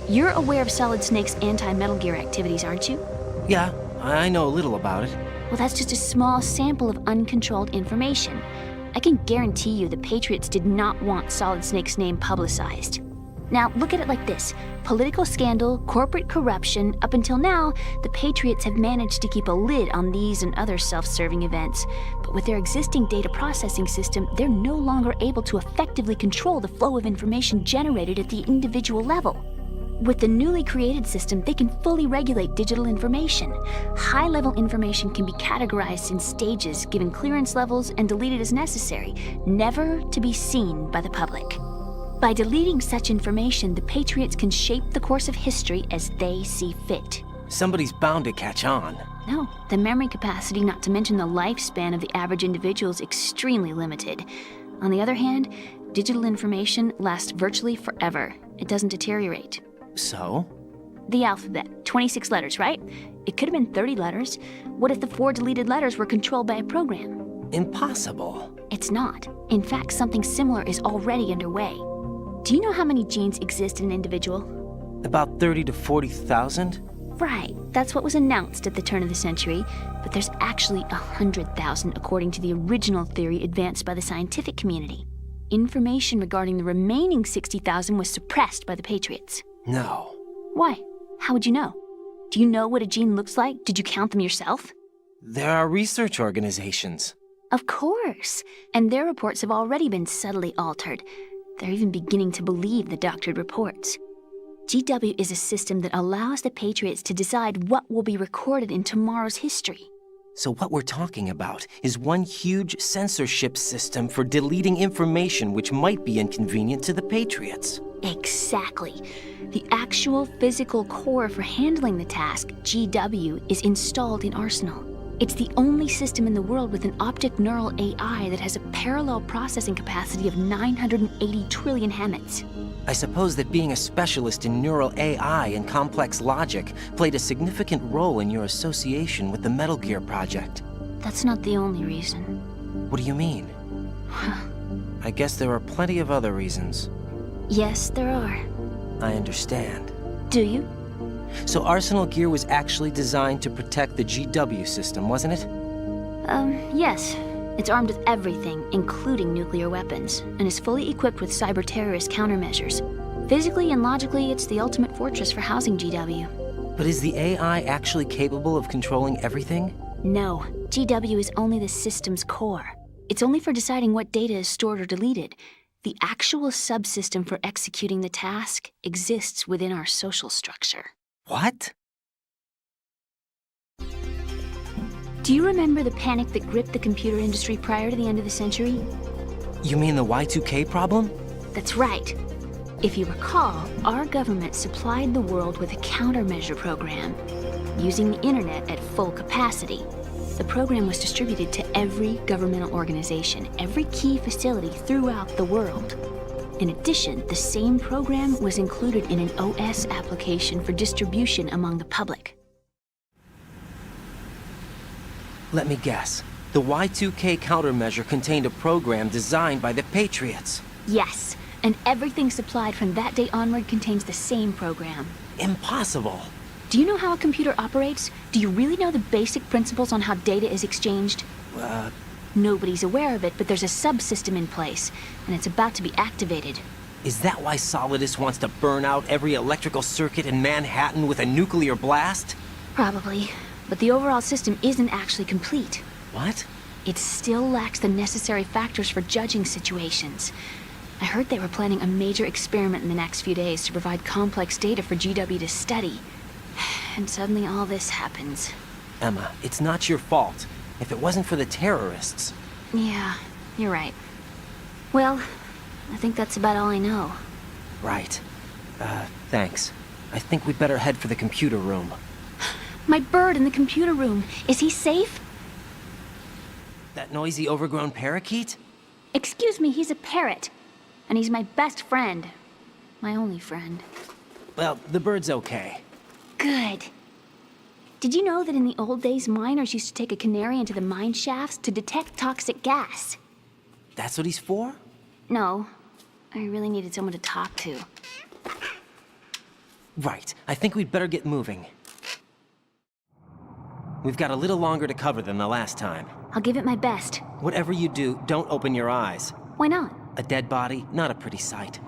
You're aware of Solid Snake's anti-Metal Gear activities, aren't you? Yeah, I know a little about it. Well, that's just a small sample of uncontrolled information. I can guarantee you the Patriots did not want Solid Snake's name publicized. Now, look at it like this. Political scandal, corporate corruption, up until now, the Patriots have managed to keep a lid on these and other self-serving events. But with their existing data processing system, they're no longer able to effectively control the flow of information generated at the individual level. With the newly created system, they can fully regulate digital information. High-level information can be categorized in stages, given clearance levels, and deleted as necessary, never to be seen by the public. By deleting such information, the Patriots can shape the course of history as they see fit. Somebody's bound to catch on. No, the memory capacity, not to mention the lifespan of the average individual, is extremely limited. On the other hand, digital information lasts virtually forever. It doesn't deteriorate. So? The alphabet, 26 letters, right? It could have been 30 letters. What if the 4 deleted letters were controlled by a program? Impossible. It's not. In fact, something similar is already underway. Do you know how many genes exist in an individual? About 30 to 40,000? Right, that's what was announced at the turn of the century, but there's actually 100,000 according to the original theory advanced by the scientific community. Information regarding the remaining 60,000 was suppressed by the Patriots. No. Why? How would you know? Do you know what a gene looks like? Did you count them yourself? There are research organizations. Of course, and their reports have already been subtly altered. They're even beginning to believe the doctored reports. GW is a system that allows the Patriots to decide what will be recorded in tomorrow's history. So what we're talking about is one huge censorship system for deleting information which might be inconvenient to the Patriots. Exactly. The actual physical core for handling the task, GW, is installed in Arsenal. It's the only system in the world with an optic neural AI that has a parallel processing capacity of 980 trillion Hammets. I suppose that being a specialist in neural AI and complex logic played a significant role in your association with the Metal Gear project. That's not the only reason. What do you mean? I guess there are plenty of other reasons. Yes, there are. I understand. Do you? So Arsenal gear was actually designed to protect the GW system, wasn't it? Yes. It's armed with everything, including nuclear weapons, and is fully equipped with cyber-terrorist countermeasures. Physically and logically, it's the ultimate fortress for housing GW. But is the AI actually capable of controlling everything? No. GW is only the system's core. It's only for deciding what data is stored or deleted. The actual subsystem for executing the task exists within our social structure. What? Do you remember the panic that gripped the computer industry prior to the end of the century? You mean the Y2K problem? That's right. If you recall, our government supplied the world with a countermeasure program, using the internet at full capacity. The program was distributed to every governmental organization, every key facility throughout the world. In addition, the same program was included in an OS application for distribution among the public. Let me guess. The Y2K countermeasure contained a program designed by the Patriots. Yes, and everything supplied from that day onward contains the same program. Impossible. Do you know how a computer operates? Do you really know the basic principles on how data is exchanged? Nobody's aware of it, but there's a subsystem in place, and it's about to be activated. Is that why Solidus wants to burn out every electrical circuit in Manhattan with a nuclear blast? Probably, but the overall system isn't actually complete. What? It still lacks the necessary factors for judging situations. I heard they were planning a major experiment in the next few days to provide complex data for GW to study. And suddenly all this happens. Emma, it's not your fault. If it wasn't for the terrorists... Yeah, you're right. Well, I think that's about all I know. Right. Thanks. I think we'd better head for the computer room. My bird in the computer room. Is he safe? That noisy, overgrown parakeet? Excuse me, he's a parrot. And he's my best friend. My only friend. Well, the bird's okay. Good. Did you know that in the old days, miners used to take a canary into the mine shafts to detect toxic gas? That's what he's for? No. I really needed someone to talk to. Right. I think we'd better get moving. We've got a little longer to cover than the last time. I'll give it my best. Whatever you do, don't open your eyes. Why not? A dead body, not a pretty sight.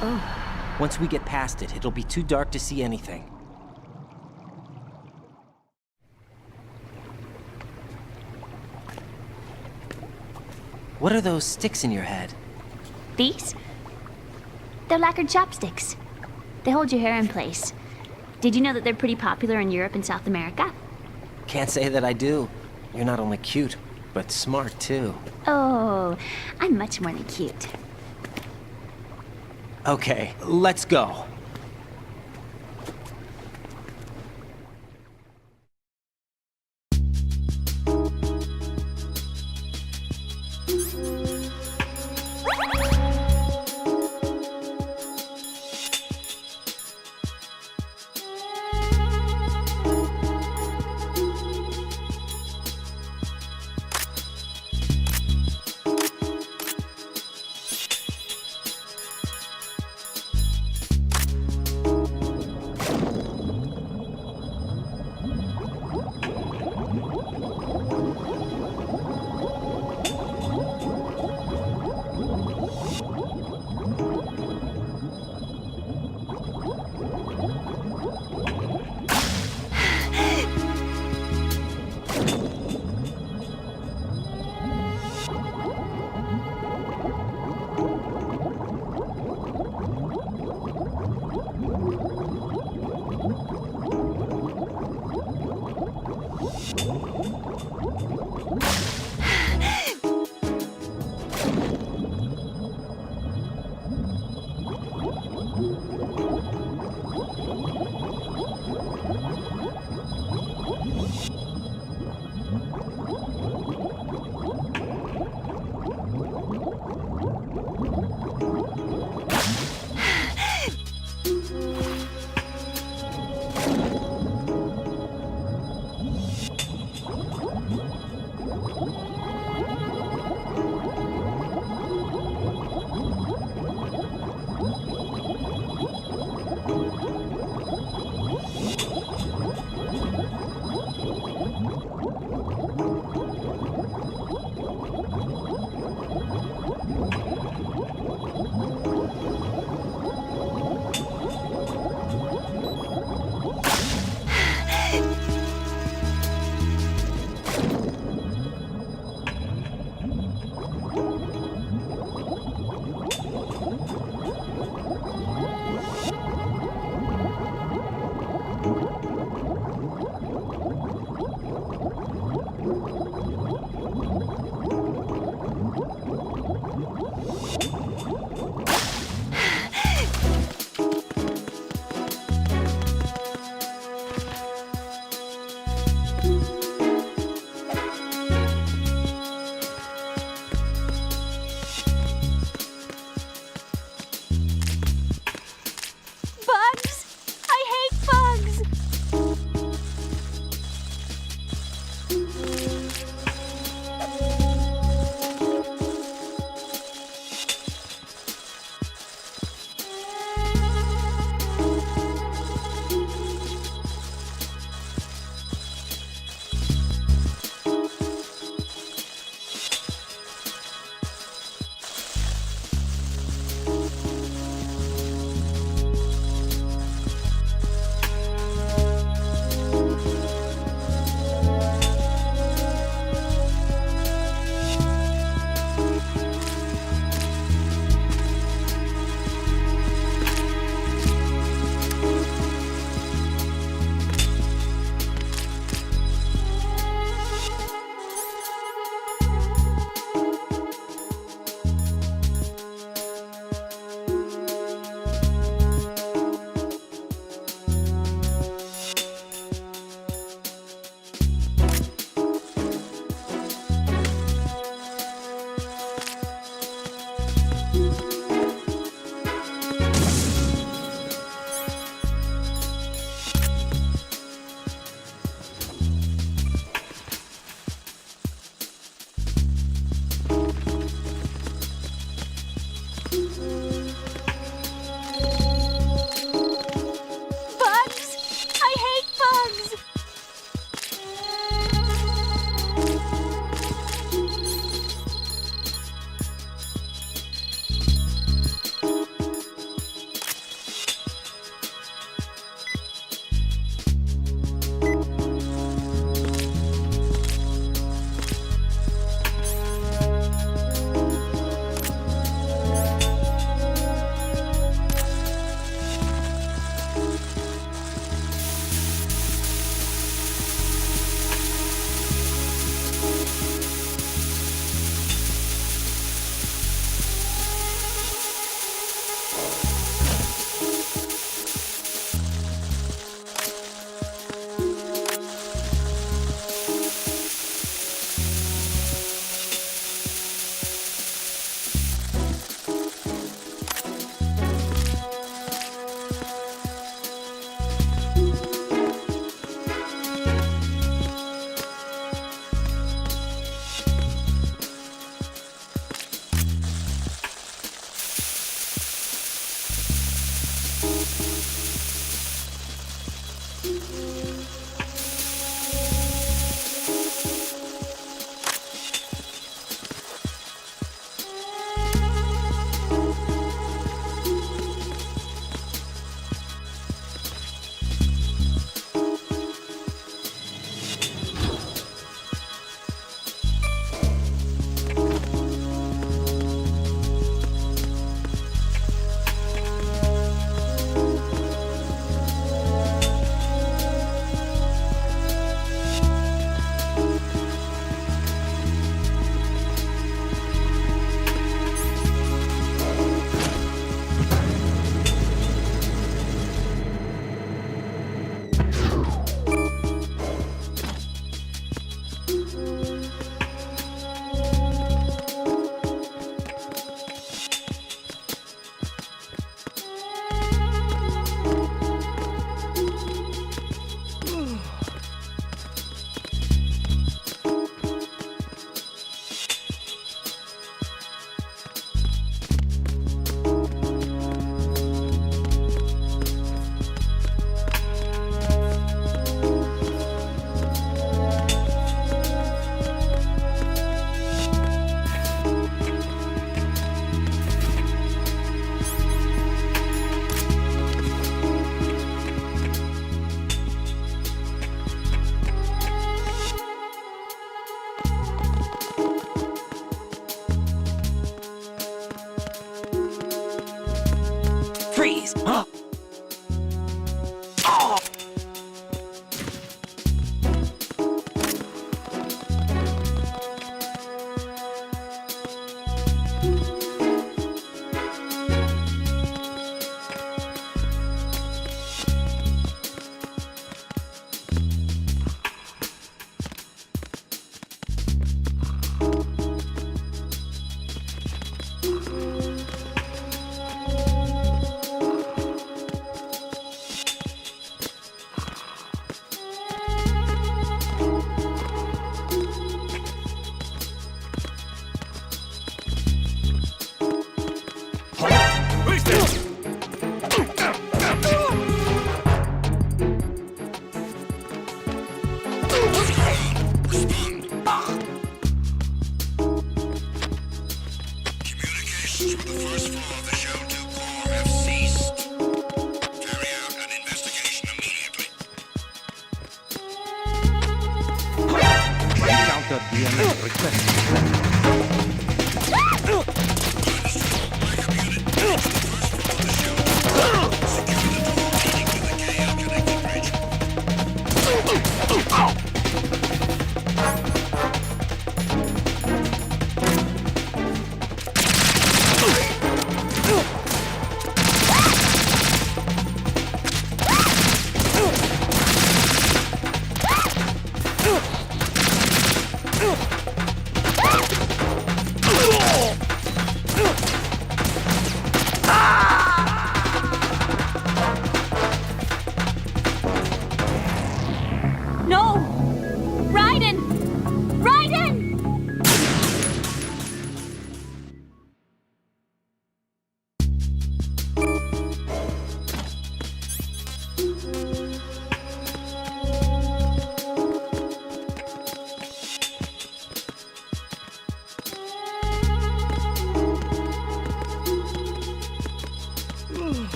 Oh. Once we get past it, it'll be too dark to see anything. What are those sticks in your head? These? They're lacquered chopsticks. They hold your hair in place. Did you know that they're pretty popular in Europe and South America? Can't say that I do. You're not only cute, but smart too. Oh, I'm much more than cute. Okay, let's go. No! Raiden! Raiden!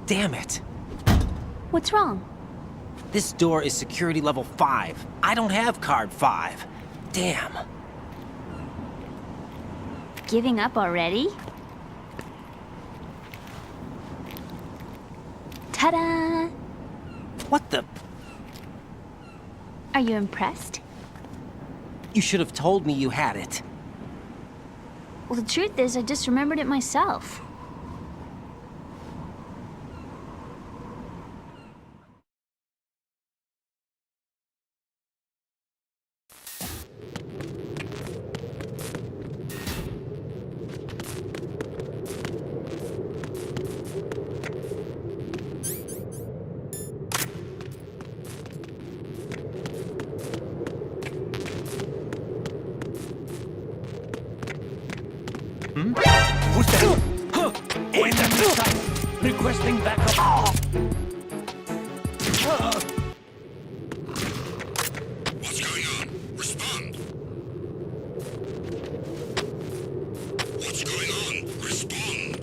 Damn it. What's wrong? This door is security level 5. I don't have card 5. Damn. Giving up already? Ta-da! What the? Are you impressed? You should have told me you had it. Well, the truth is, I just remembered it myself. Who's that? Wait a minute! Requesting backup. What's going on? Respond. What's going on? Respond.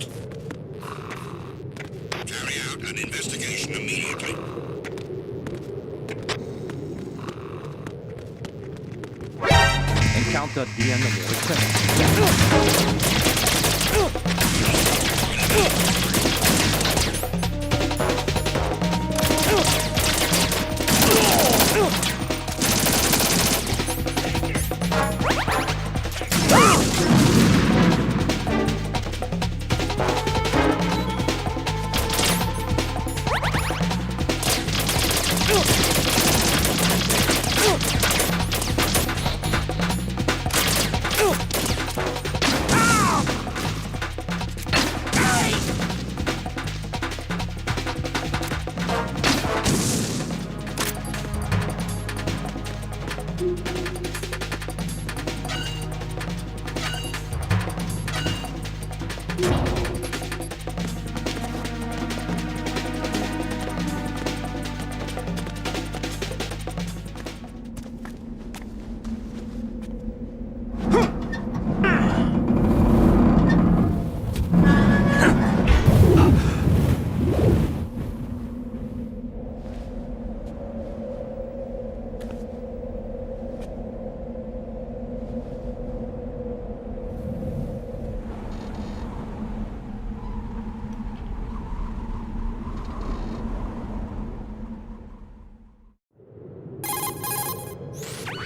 Carry out an investigation immediately. Encountered the enemy. Request.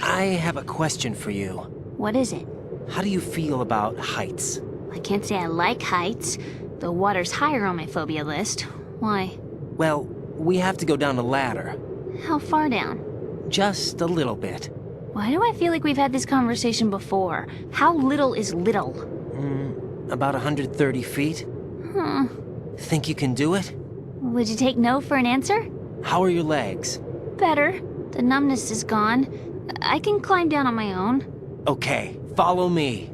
I have a question for you. What is it? How do you feel about heights? I can't say I like heights. The water's higher on my phobia list. Why? Well, we have to go down a ladder. How far down? Just a little bit. Why do I feel like we've had this conversation before? How little is little? About 130 feet. Huh. Think you can do it? Would you take no for an answer? How are your legs? Better. The numbness is gone. I can climb down on my own. Okay, follow me.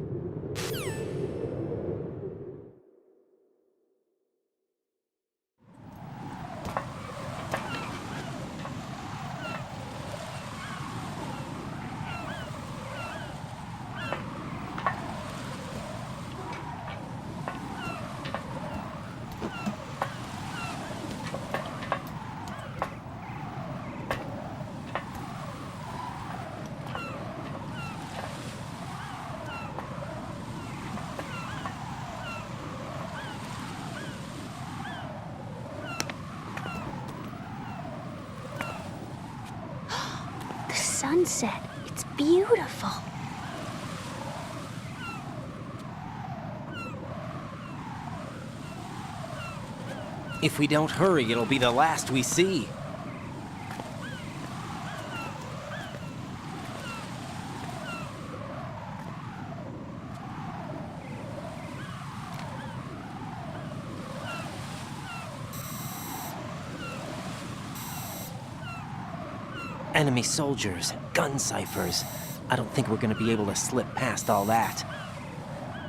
Sunset. It's beautiful. If we don't hurry, it'll be the last we see. Enemy soldiers, gun ciphers. I don't think we're gonna be able to slip past all that.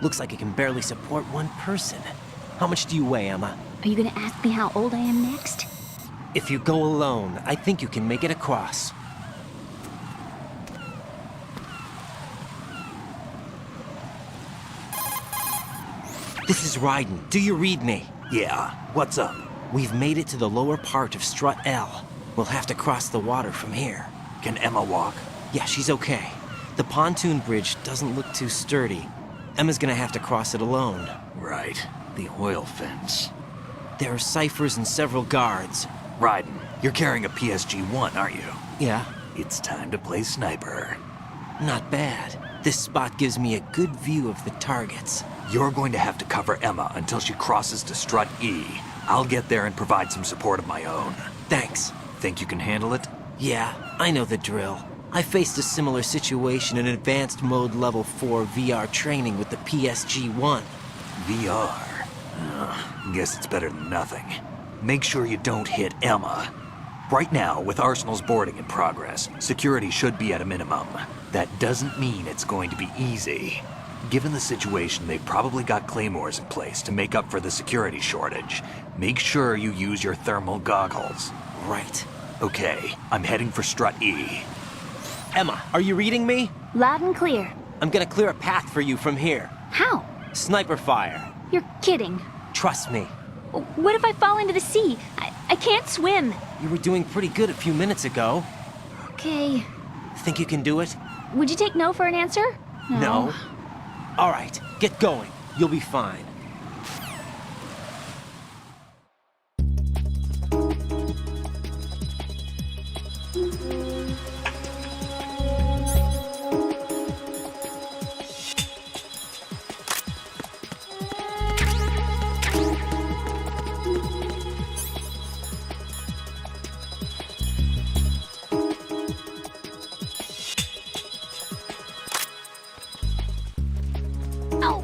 Looks like it can barely support one person. How much do you weigh, Emma? Are you gonna ask me how old I am next? If you go alone, I think you can make it across. This is Raiden. Do you read me? Yeah, what's up? We've made it to the lower part of Strut L. We'll have to cross the water from here. Can Emma walk? Yeah, she's okay. The pontoon bridge doesn't look too sturdy. Emma's gonna have to cross it alone. Right. The oil fence. There are ciphers and several guards. Raiden, you're carrying a PSG-1, aren't you? Yeah, It's time to play sniper. not bad. This spot gives me a good view of the targets. You're going to have to cover Emma until she crosses to Strut E. I'll get there and provide some support of my own. Thanks. Think you can handle it? Yeah, I know the drill. I faced a similar situation in Advanced Mode Level 4 VR training with the PSG-1. VR. Guess it's better than nothing. Make sure you don't hit Emma. Right now, with Arsenal's boarding in progress, security should be at a minimum. That doesn't mean it's going to be easy. Given the situation, they've probably got claymores in place to make up for the security shortage. Make sure you use your thermal goggles. Right. Okay, I'm heading for Strut E. Emma, are you reading me? Loud and clear. I'm gonna clear a path for you from here. How? Sniper fire. You're kidding. Trust me. What if I fall into the sea? I can't swim. You were doing pretty good a few minutes ago. Okay. Think you can do it? Would you take no for an answer? No. All right, get going. You'll be fine. Ow!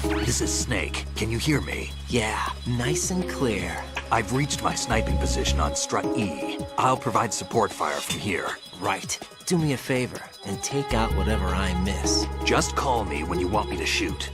This is Snake. Can you hear me? Yeah, nice and clear. I've reached my sniping position on Strut E. I'll provide support fire from here. Right. Do me a favor and take out whatever I miss. Just call me when you want me to shoot.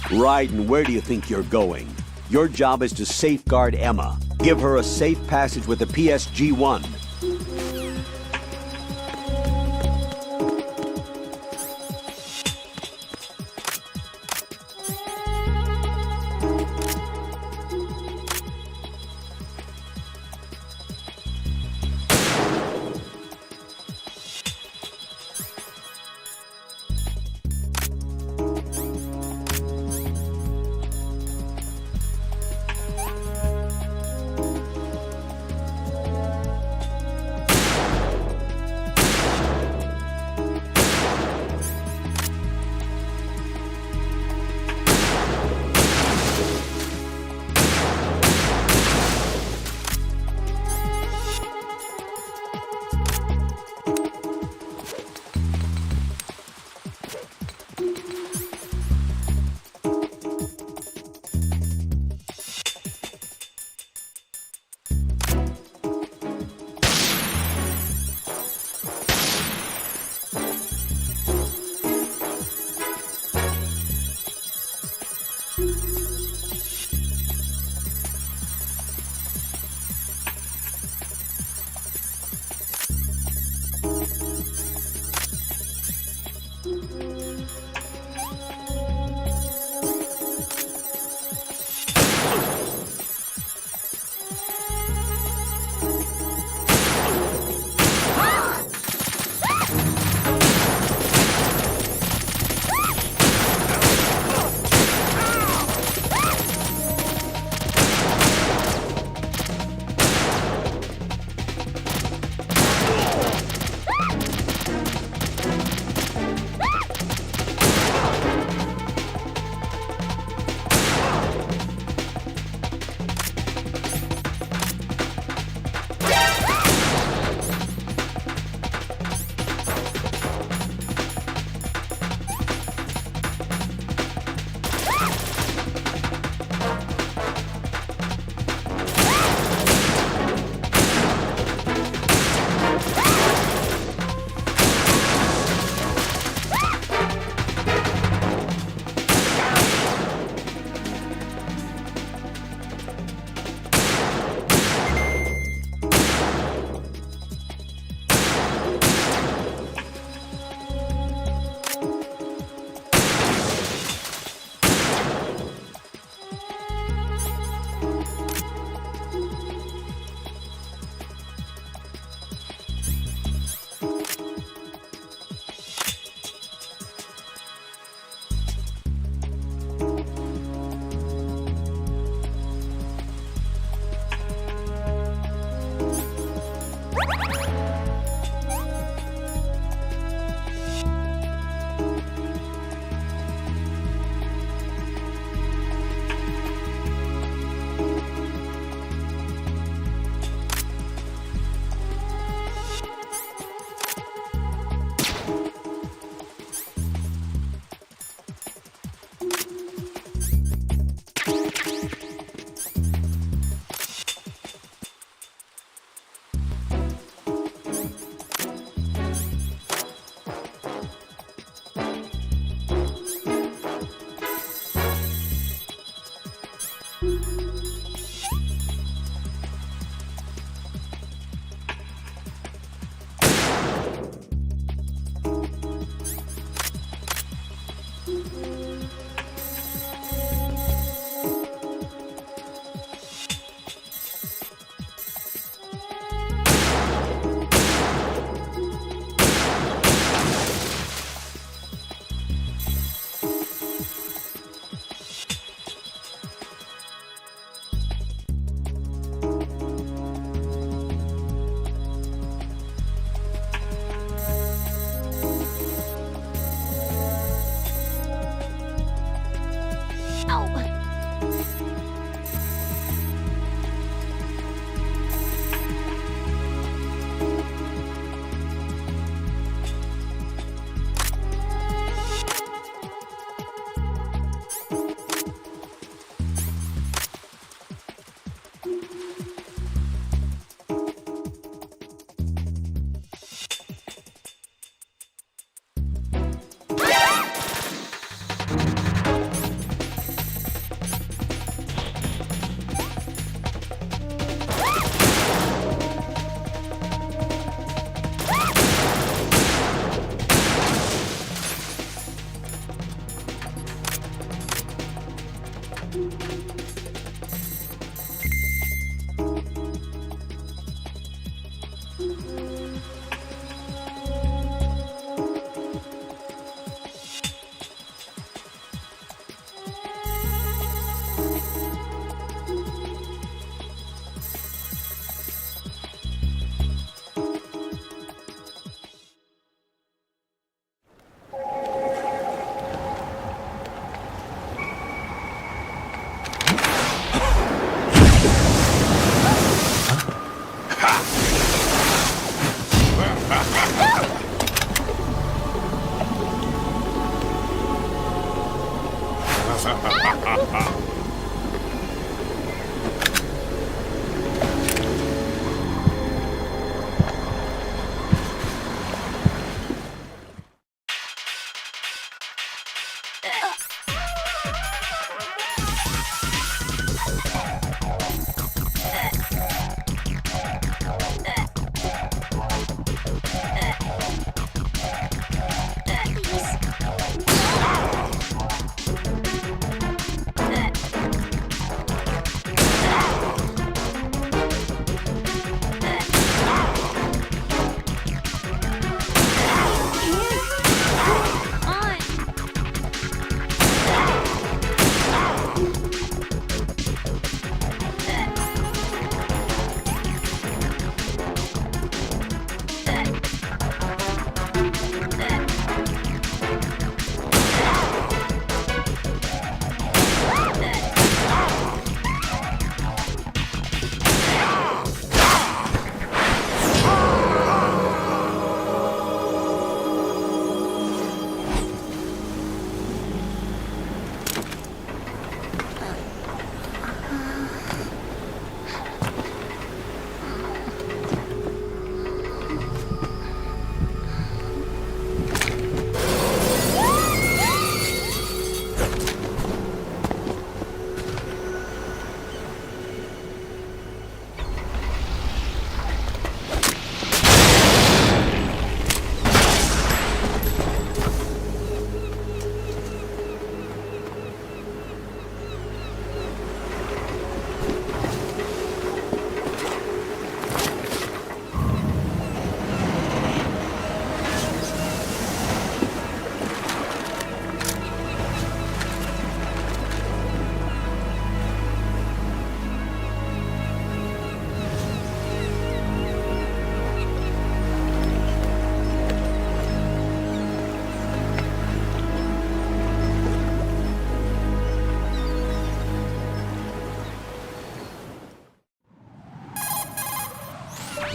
Raiden, where do you think you're going? Your job is to safeguard Emma. Give her a safe passage with the PSG-1.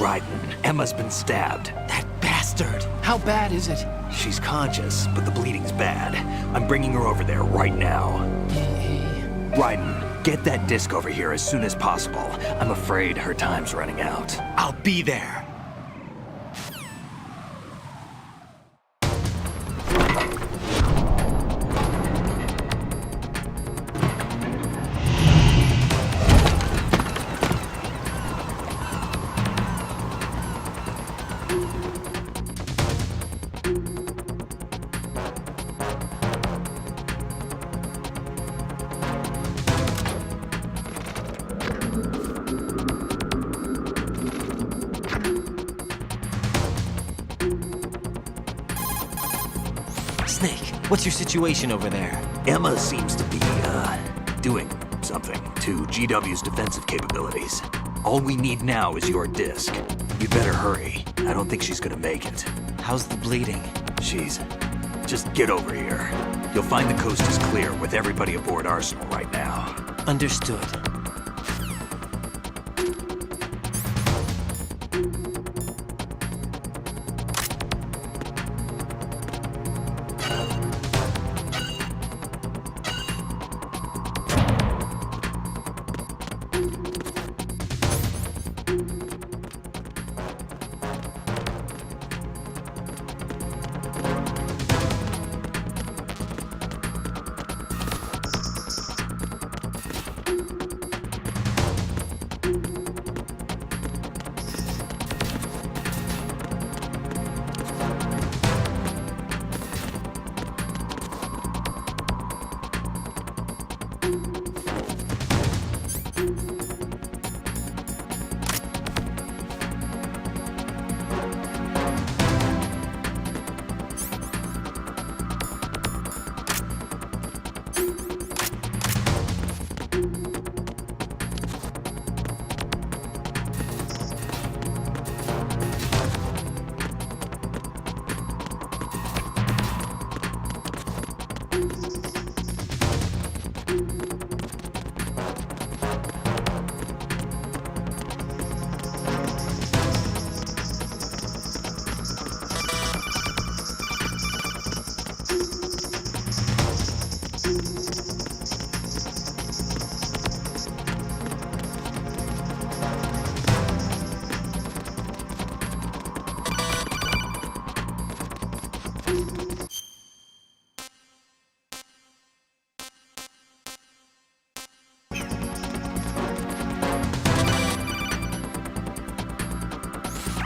Raiden, Emma's been stabbed. That bastard! How bad is it? She's conscious, but the bleeding's bad. I'm bringing her over there right now. Raiden, get that disc over here as soon as possible. I'm afraid her time's running out. I'll be there! Snake, what's your situation over there? Emma seems to be, doing something to GW's defensive capabilities. All we need now is your disc. You better hurry. I don't think she's gonna make it. How's the bleeding? Just get over here. You'll find the coast is clear with everybody aboard Arsenal right now. Understood.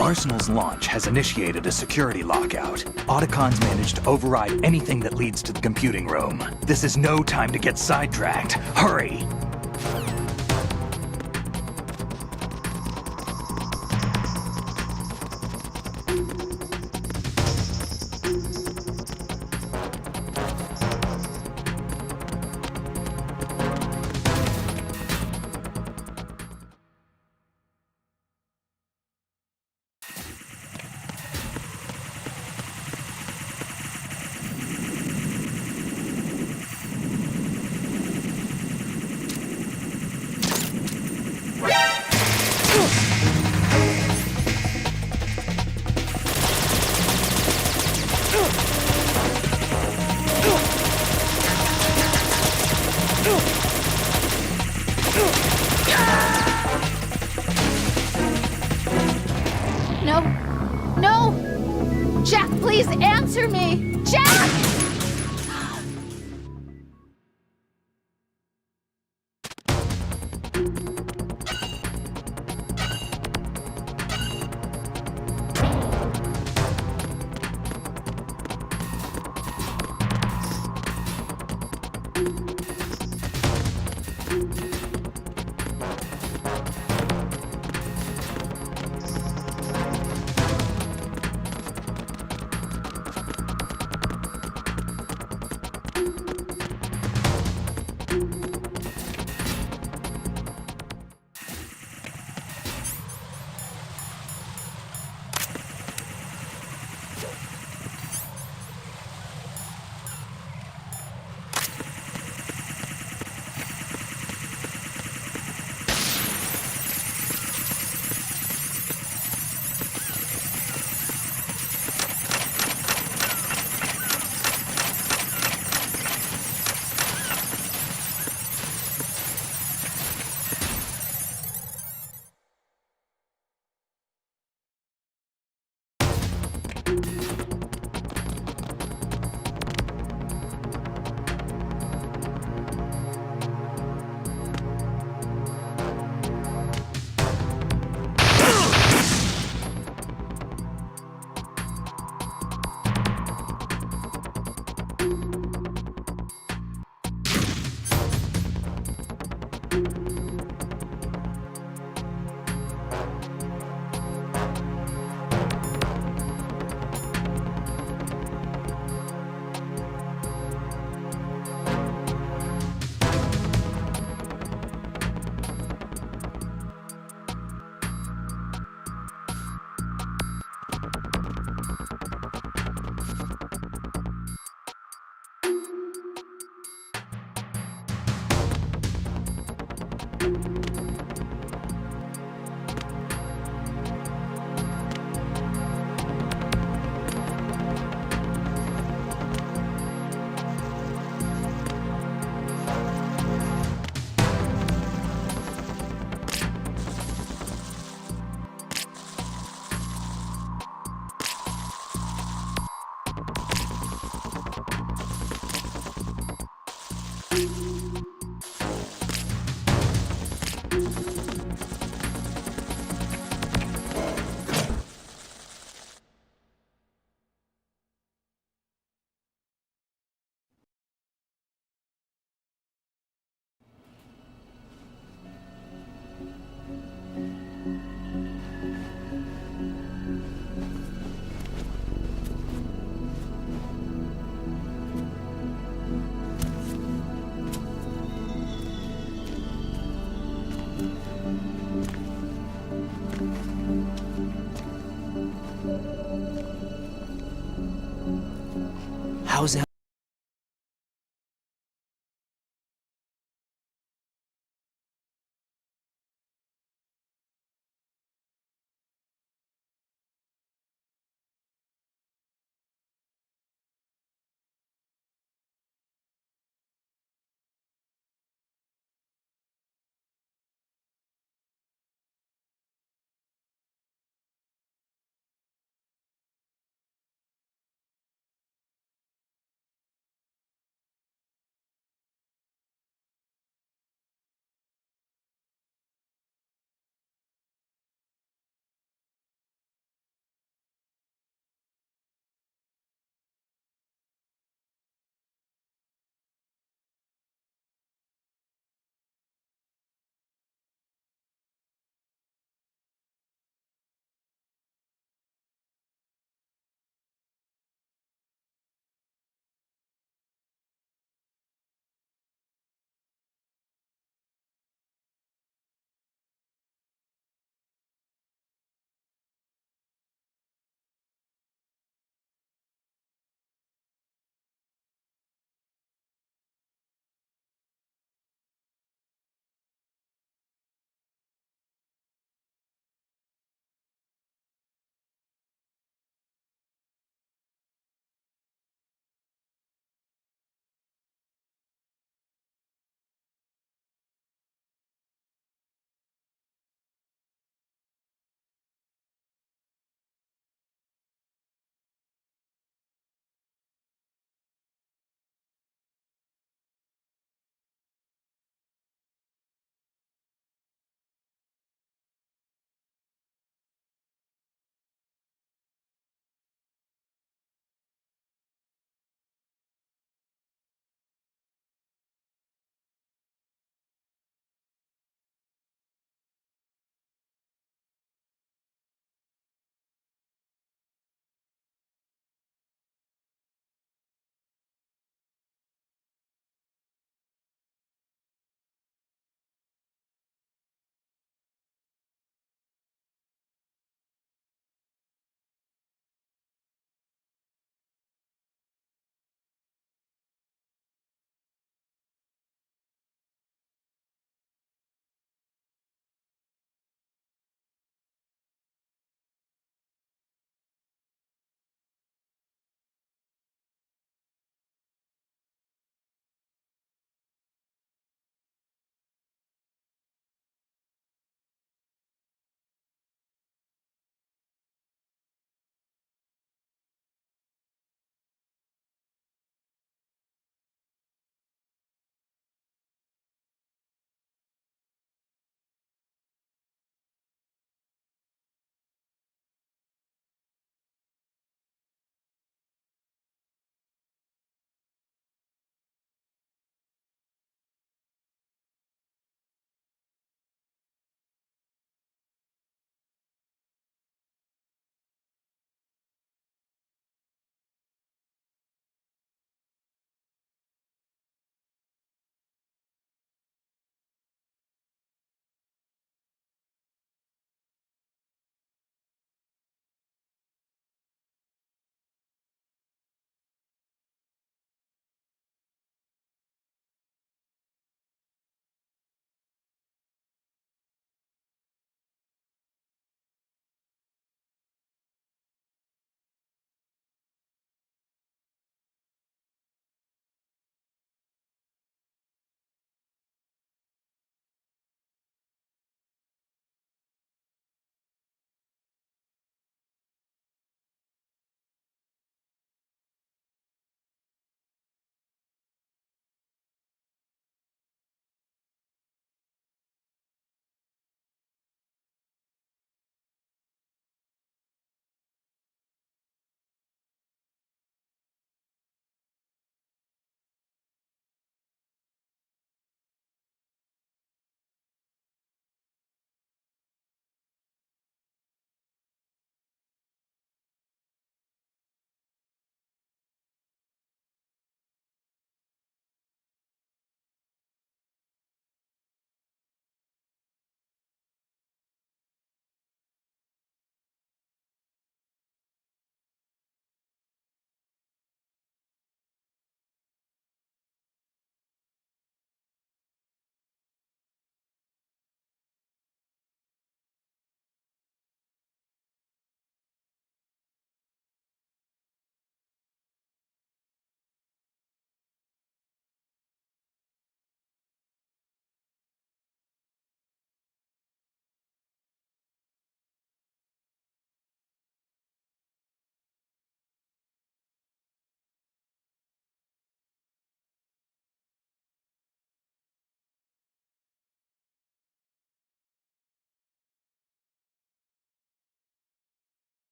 Arsenal's launch has initiated a security lockout. Otacons managed to override anything that leads to the computing room. This is no time to get sidetracked. Hurry! No. No! Jack, please answer me! Jack! How's that?